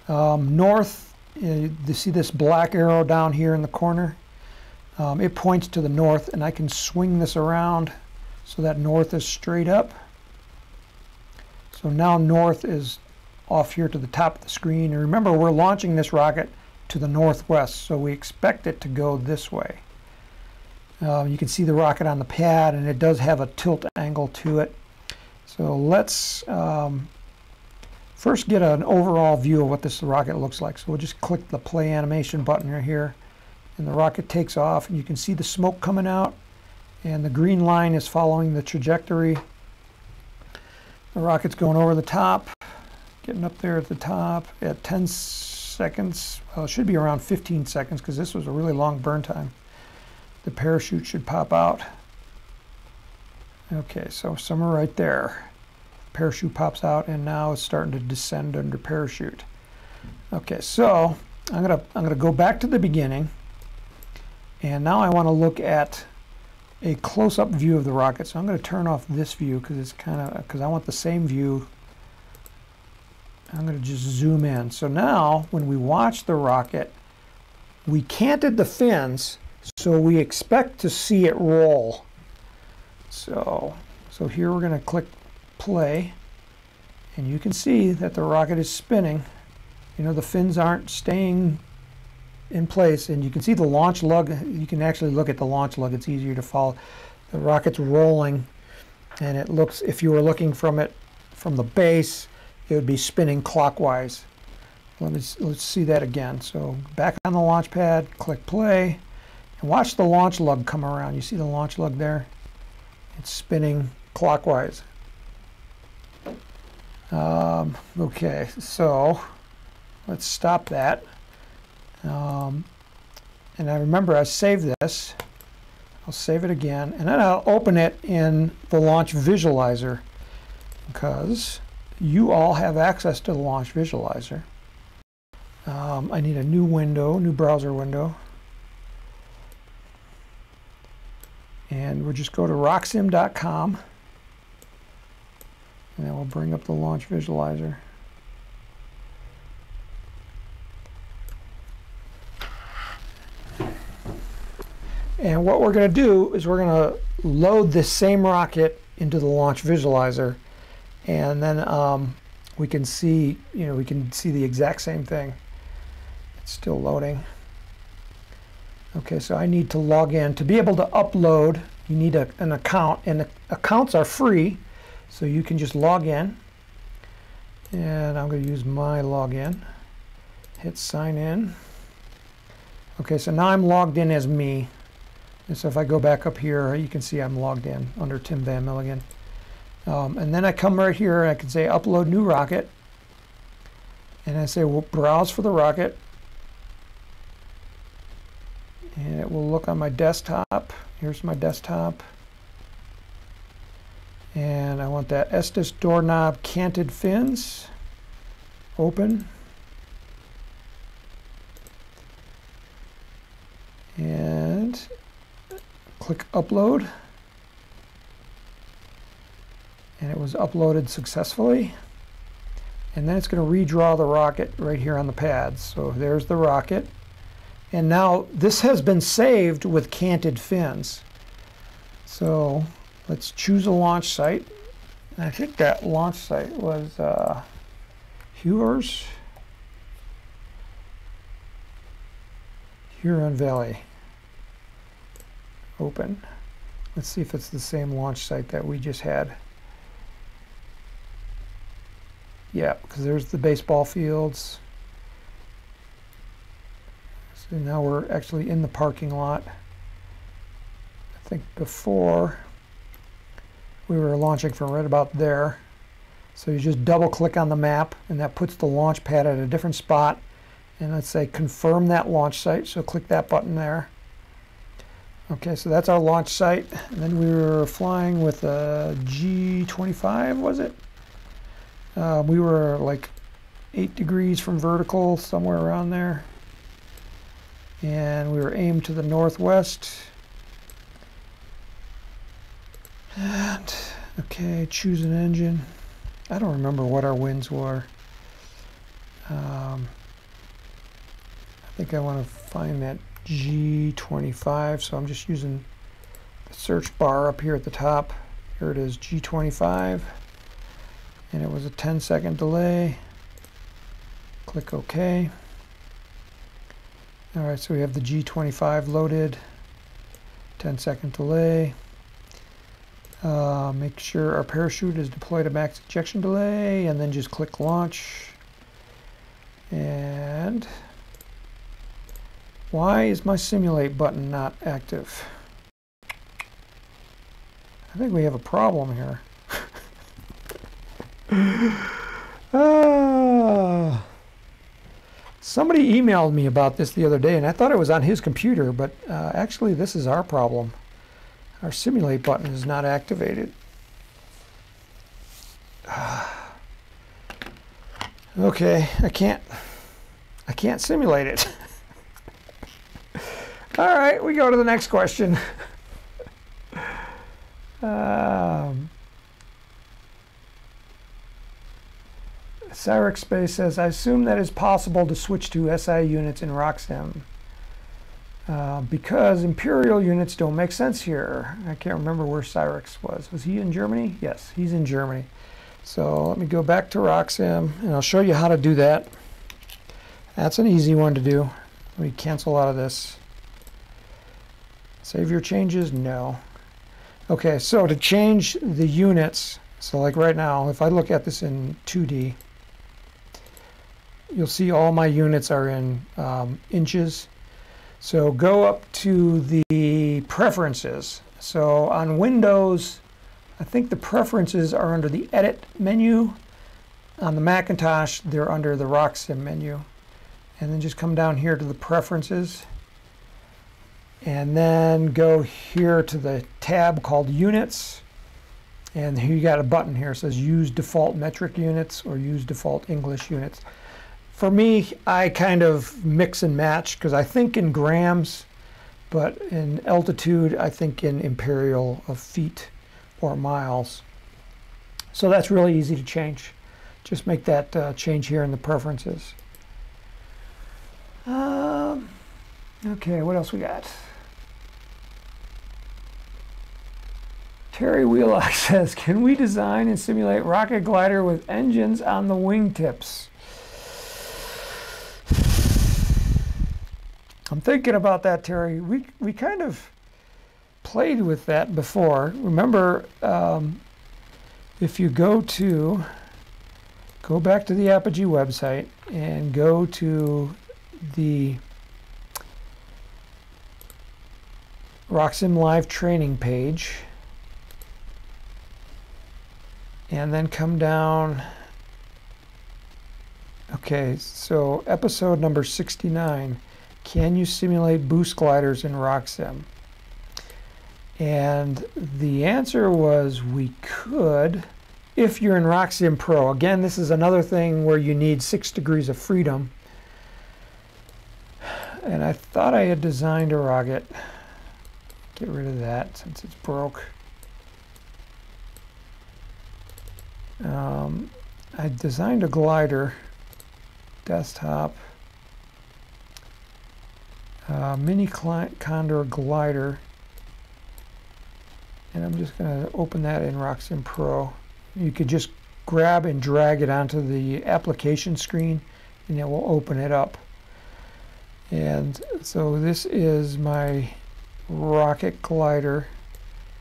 North, you see this black arrow down here in the corner? It points to the north, and I can swing this around so that north is straight up. So now north is off here to the top of the screen. And remember, we're launching this rocket to the northwest, so we expect it to go this way. You can see the rocket on the pad, and it does have a tilt angle to it. So let's first get an overall view of what this rocket looks like. So we'll just click the play animation button right here, and the rocket takes off, and you can see the smoke coming out, and the green line is following the trajectory. The rocket's going over the top, getting up there at the top at 10 seconds. Well, it should be around 15 seconds because this was a really long burn time. The parachute should pop out. Okay, so somewhere right there. Parachute pops out, and now it's starting to descend under parachute. Okay, so I'm gonna go back to the beginning, and now I want to look at a close-up view of the rocket. So I'm going to turn off this view because I want the same view. I'm going to just zoom in. So now when we watch the rocket, we canted the fins, so we expect to see it roll. So here we're going to click play, and you can see that the rocket is spinning. You know, the fins aren't staying in place, and you can see the launch lug. You can actually look at the launch lug. It's easier to follow. The rocket's rolling, and it looks, if you were looking from it from the base, it would be spinning clockwise. Let's see that again. So back on the launch pad, click play, and watch the launch lug come around. You see the launch lug there? It's spinning clockwise. Okay, so let's stop that. And I remember I saved this. I'll save it again, and then I'll open it in the launch visualizer because you all have access to the launch visualizer. I need a new window, new browser window, and we'll just go to rocksim.com, and then we'll bring up the launch visualizer. And what we're going to do is we're going to load this same rocket into the launch visualizer, and then we can see, we can see the exact same thing. It's still loading. Okay, so I need to log in. To be able to upload, you need an account, and the accounts are free, so you can just log in. And I'm going to use my login. Hit sign in. Okay, so now I'm logged in as me. And so if I go back up here, you can see I'm logged in under Tim Van Milligan. And then I come right here and I can say upload new rocket. And I say, well, browse for the rocket. And it will look on my desktop. Here's my desktop. And I want that Estes doorknob canted fins. Open. And click upload, and it was uploaded successfully. And then it's going to redraw the rocket right here on the pads. So there's the rocket, and now this has been saved with canted fins. So let's choose a launch site. And I think that launch site was Huron Valley. Open. Let's see if it's the same launch site that we just had. Yeah, because there's the baseball fields. So now we're actually in the parking lot. I think before we were launching from right about there. So you just double click on the map, and that puts the launch pad at a different spot. And let's say confirm that launch site, so click that button there. Okay, so that's our launch site. And then we were flying with a G25, was it? We were like 8 degrees from vertical, somewhere around there. And we were aimed to the northwest. And, okay, choose an engine. I don't remember what our winds were. I think I want to find that G25, so I'm just using the search bar up here at the top. Here it is, G25, and it was a 10-second delay. Click OK. All right, so we have the G25 loaded, 10-second delay. Make sure our parachute is deployed at max ejection delay, and then just click launch. And why is my simulate button not active? I think we have a problem here. Somebody emailed me about this the other day, and I thought it was on his computer, but actually this is our problem. Our simulate button is not activated. Okay, I can't simulate it. All right, we go to the next question. Cyrix Space says, I assume that it's possible to switch to SI units in RockSim because Imperial units don't make sense here. I can't remember where Cyrix was. Was he in Germany? Yes, he's in Germany. So let me go back to RockSim, and I'll show you how to do that. That's an easy one to do. Let me cancel out of this. Save your changes? No. Okay, so to change the units, so like right now, if I look at this in 2D, you'll see all my units are in inches. So go up to the preferences. So on Windows, I think the preferences are under the Edit menu. On the Macintosh, they're under the RockSim menu. And then just come down here to the preferences. And then go here to the tab called Units. And here you got a button here. It says Use Default Metric Units or Use Default English Units. For me, I kind of mix and match because I think in grams, but in altitude, I think in imperial of feet or miles. So that's really easy to change. Just make that change here in the preferences. Okay, what else we got? Terry Wheelock says, can we design and simulate rocket glider with engines on the wingtips? I'm thinking about that, Terry. We kind of played with that before. Remember, if you go back to the Apogee website and go to the RockSim Live Training page, and then come down. Okay, so episode number 69. Can you simulate boost gliders in RockSim? And the answer was we could if you're in RockSim Pro. Again, this is another thing where you need 6 degrees of freedom. And I thought I had designed a rocket. Get rid of that since it's broke. I designed a glider, desktop, mini Condor glider, and I'm just going to open that in RockSim Pro. You could just grab and drag it onto the application screen and it will open it up. And so this is my rocket glider,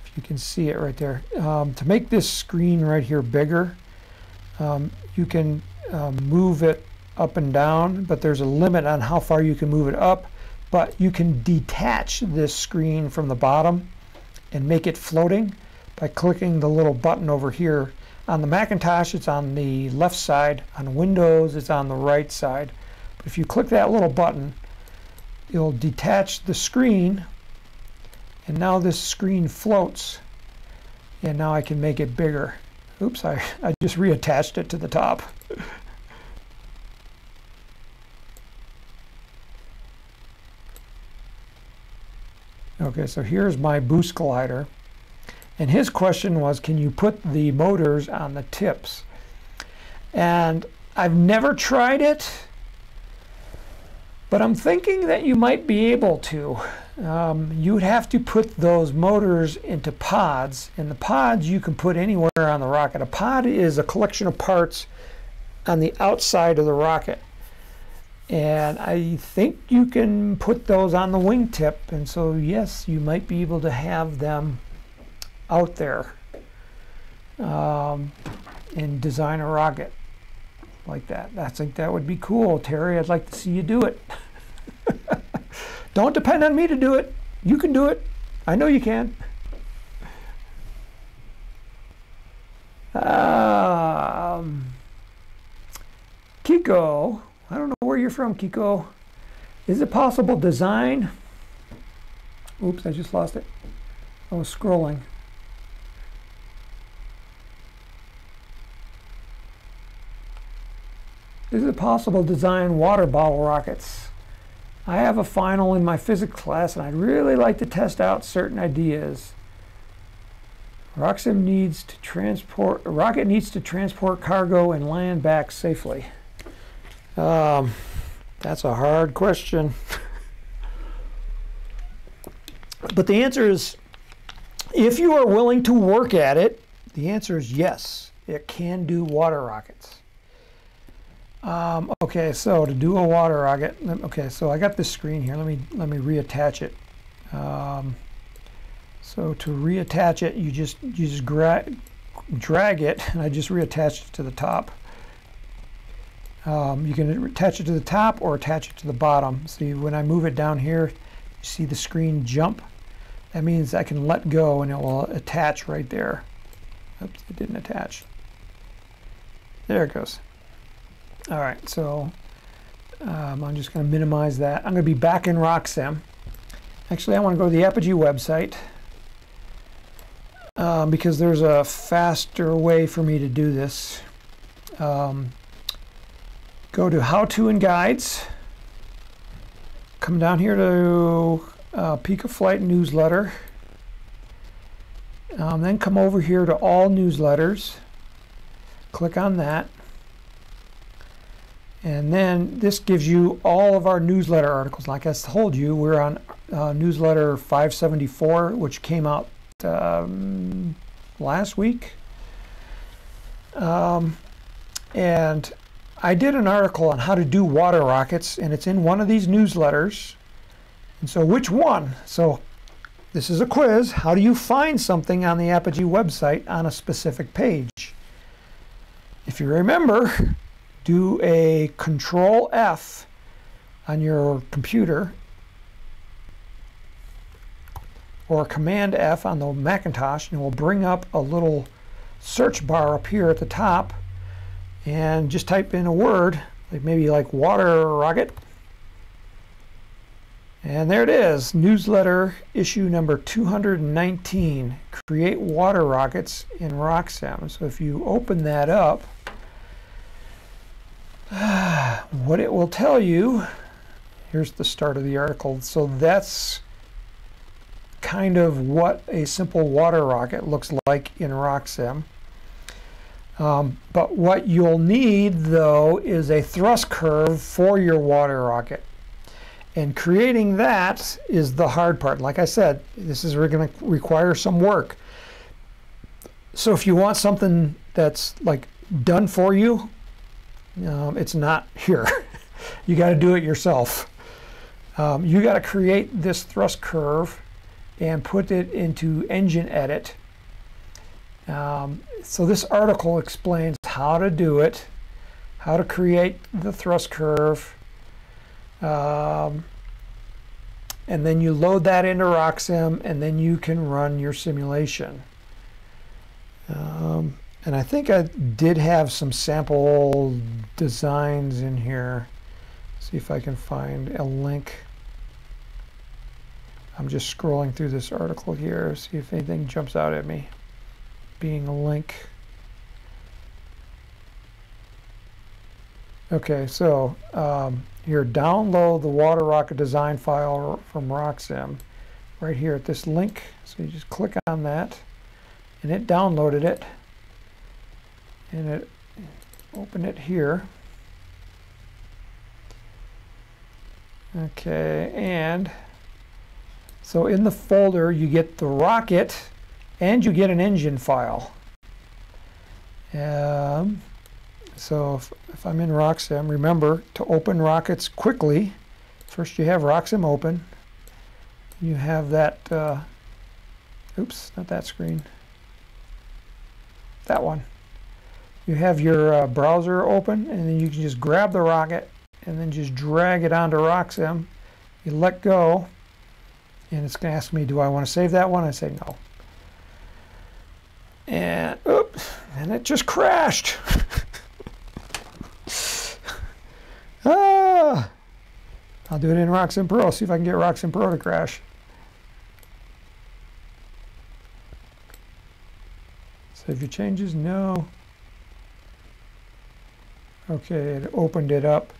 if you can see it right there. To make this screen right here bigger, you can move it up and down, but there's a limit on how far you can move it up. But you can detach this screen from the bottom and make it floating by clicking the little button over here. On the Macintosh, it's on the left side. On Windows, it's on the right side. But if you click that little button, it'll detach the screen, and now this screen floats, and now I can make it bigger. Oops, I just reattached it to the top. Okay, so here's my boost glider. And his question was, can you put the motors on the tips? And I've never tried it, but I'm thinking that you might be able to. You would have to put those motors into pods, and the pods you can put anywhere on the rocket. A pod is a collection of parts on the outside of the rocket. And I think you can put those on the wingtip, and so yes, you might be able to have them out there and design a rocket like that. I think that would be cool, Terry. I'd like to see you do it. Don't depend on me to do it. You can do it. I know you can. Kiko, I don't know where you're from, Kiko. Is it possible design? Oops, I just lost it. I was scrolling. Is it possible to design water bottle rockets? I have a final in my physics class and I'd really like to test out certain ideas. RockSim needs to transport, a rocket needs to transport cargo and land back safely. That's a hard question. But the answer is, if you are willing to work at it, the answer is yes, it can do water rockets. Okay, so to do a water rocket, okay, so I got this screen here. Let me reattach it. So to reattach it, you just drag it, and I just reattached it to the top. You can attach it to the top or attach it to the bottom. See, when I move it down here, you see the screen jump. That means I can let go and it will attach right there. Oops, it didn't attach. There it goes. All right, so I'm just going to minimize that. I'm going to be back in RockSim. Actually, I want to go to the Apogee website because there's a faster way for me to do this. Go to How-To and Guides. Come down here to Peak of Flight newsletter. Then come over here to All Newsletters. Click on that. And then this gives you all of our newsletter articles. Like I told you, we're on newsletter 574, which came out last week. And I did an article on how to do water rockets, and it's in one of these newsletters. And so which one? So this is a quiz. How do you find something on the Apogee website on a specific page? If you remember, do a Control F on your computer or Command F on the Macintosh, and it will bring up a little search bar up here at the top, and just type in a word, like maybe like water rocket. And there it is, newsletter issue number 219, Create Water Rockets in RockSim. So if you open that up, what it will tell you, here's the start of the article. So that's kind of what a simple water rocket looks like in RockSim. But what you'll need, though, is a thrust curve for your water rocket. And creating that is the hard part. Like I said, this is going to require some work. So if you want something that's like done for you, it's not here. You got to do it yourself. You got to create this thrust curve and put it into Engine Edit. So this article explains how to do it, how to create the thrust curve, and then you load that into RockSim, and then you can run your simulation. And I think I did have some sample designs in here. See if I can find a link. I'm just scrolling through this article here, see if anything jumps out at me being a link. Okay, so here, download the water rocket design file from RockSim right here at this link. So you just click on that, and it downloaded it, and it opened it here. Okay, and so in the folder you get the rocket and you get an engine file. So if I'm in RockSim, remember to open rockets quickly. First you have RockSim open. You have that, oops, not that screen. That one. You have your browser open, and then you can just grab the rocket and then just drag it onto RockSim. You let go, and it's going to ask me, do I want to save that one? I say no. And oops, and it just crashed. I'll do it in RockSim Pro, see if I can get RockSim Pro to crash. Save your changes, no. Okay, it opened it up.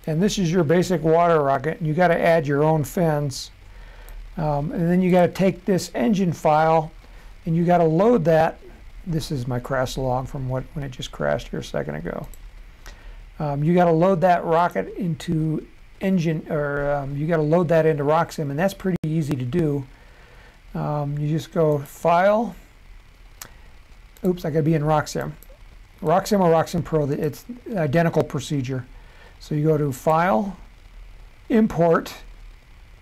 And this is your basic water rocket. You got to add your own fins. And then you got to take this engine file and you got to load that. This is my crash log from when it just crashed here a second ago. You got to load that rocket into engine, or you got to load that into RockSim, and that's pretty easy to do. You just go File. Oops, I got to be in RockSim. RockSim or RockSim Pro, it's identical procedure. So you go to File, Import,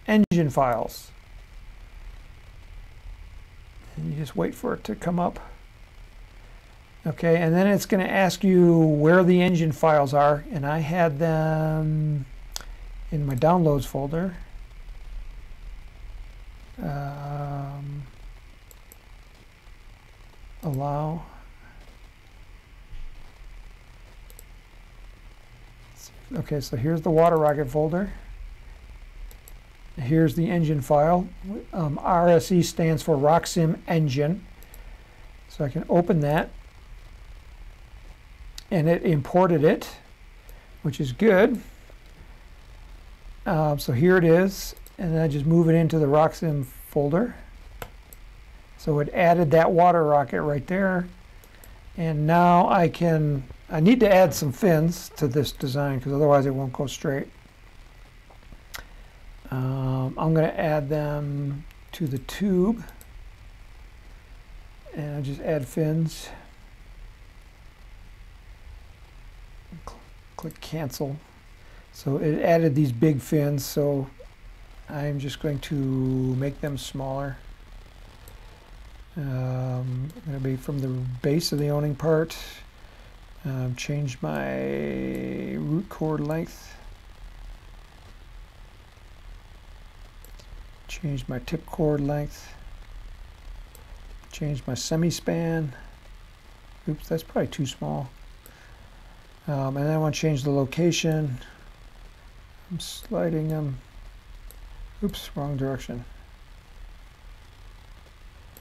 Engine Files. And you just wait for it to come up. Okay, and then it's going to ask you where the engine files are, and I had them in my downloads folder. Allow. Okay, so here's the water rocket folder. Here's the engine file. RSE stands for RockSim Engine. So I can open that. And it imported it, which is good. So here it is, and then I just move it into the RockSim folder. So it added that water rocket right there. And now I need to add some fins to this design because otherwise it won't go straight. I'm going to add them to the tube. And I just add fins. Click cancel. So it added these big fins, so I'm just going to make them smaller. I'm going to be from the base of the owning part. Change my root cord length. Change my tip cord length. Change my semi-span. Oops, that's probably too small. And then I want to change the location. I'm sliding them. Oops, wrong direction.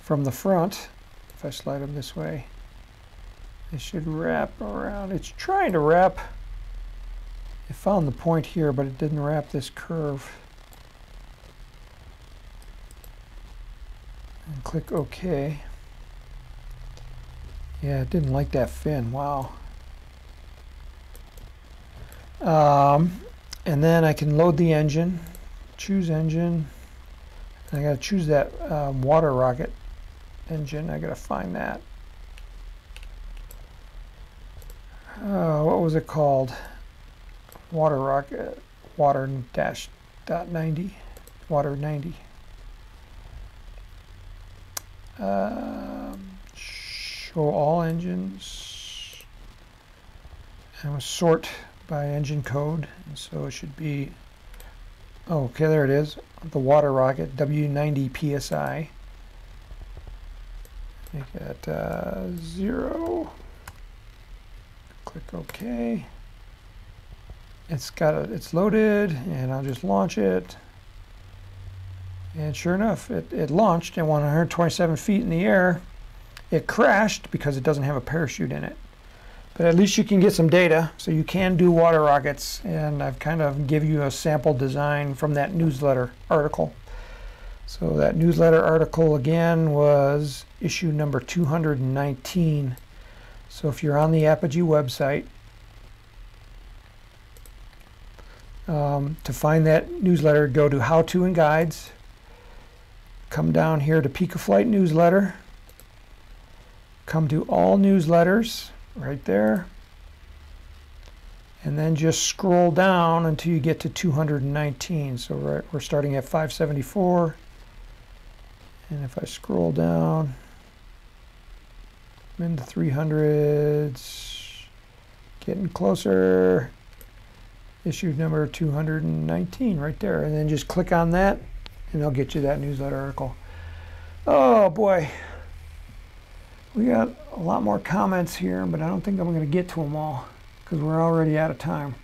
From the front, if I slide them this way, they should wrap around. It's trying to wrap. It found the point here, but it didn't wrap this curve. And click OK. Yeah, it didn't like that fin. Wow. And then I can load the engine, choose engine. I got to choose that water rocket engine. I got to find that. What was it called? Water rocket, water dash dot 90, water 90. Show all engines. And we'll sort by engine code, and so it should be, oh, okay, there it is, the water rocket W90 PSI. Make it 0. Click OK. It's loaded, and I'll just launch it. And sure enough, it launched at 127 feet in the air. It crashed because it doesn't have a parachute in it. But at least you can get some data, so you can do water rockets, and I've kind of give you a sample design from that newsletter article. So that newsletter article again was issue number 219. So if you're on the Apogee website, to find that newsletter, go to How To and Guides, come down here to Peak of Flight newsletter, come to All Newsletters, right there, and then just scroll down until you get to 219. So we're starting at 574, and if I scroll down, I'm in the 300s, getting closer, issue number 219 right there, and then just click on that and they'll get you that newsletter article. Oh boy. We got a lot more comments here, but I don't think I'm going to get to them all because we're already out of time.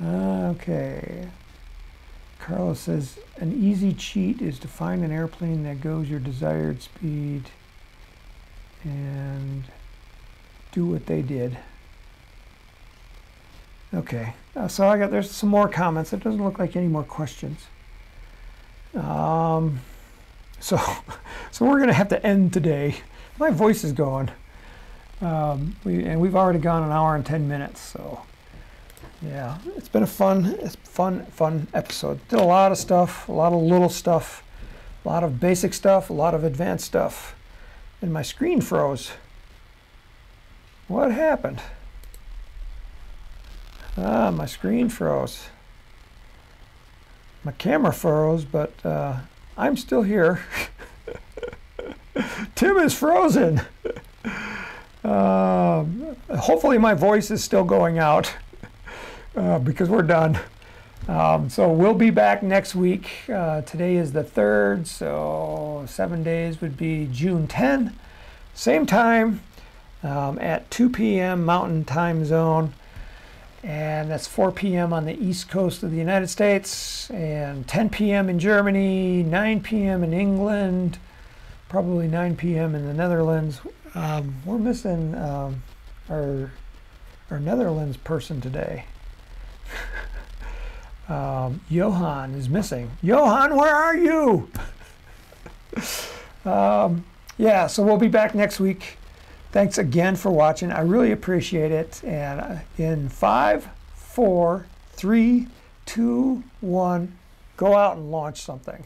Okay. Carlos says, an easy cheat is to find an airplane that goes your desired speed and do what they did. Okay, so there's some more comments. It doesn't look like any more questions. So we're going to have to end today. My voice is going. We've already gone an hour and 10 minutes, so yeah, it's been a fun episode. Did a lot of stuff, a lot of little stuff, a lot of basic stuff, a lot of advanced stuff. And my screen froze. What happened? My screen froze. My camera froze, but I'm still here. Tim is frozen. Hopefully my voice is still going out because we're done. So we'll be back next week. Today is the 3rd, so 7 days would be June 10. Same time at 2 p.m. Mountain Time Zone. And that's 4 p.m. on the East Coast of the United States, and 10 p.m. in Germany, 9 p.m. in England, probably 9 p.m. in the Netherlands. We're missing our Netherlands person today. Johan is missing. Johan, where are you? Yeah, so we'll be back next week. Thanks again for watching. I really appreciate it. And in 5, 4, 3, 2, 1, go out and launch something.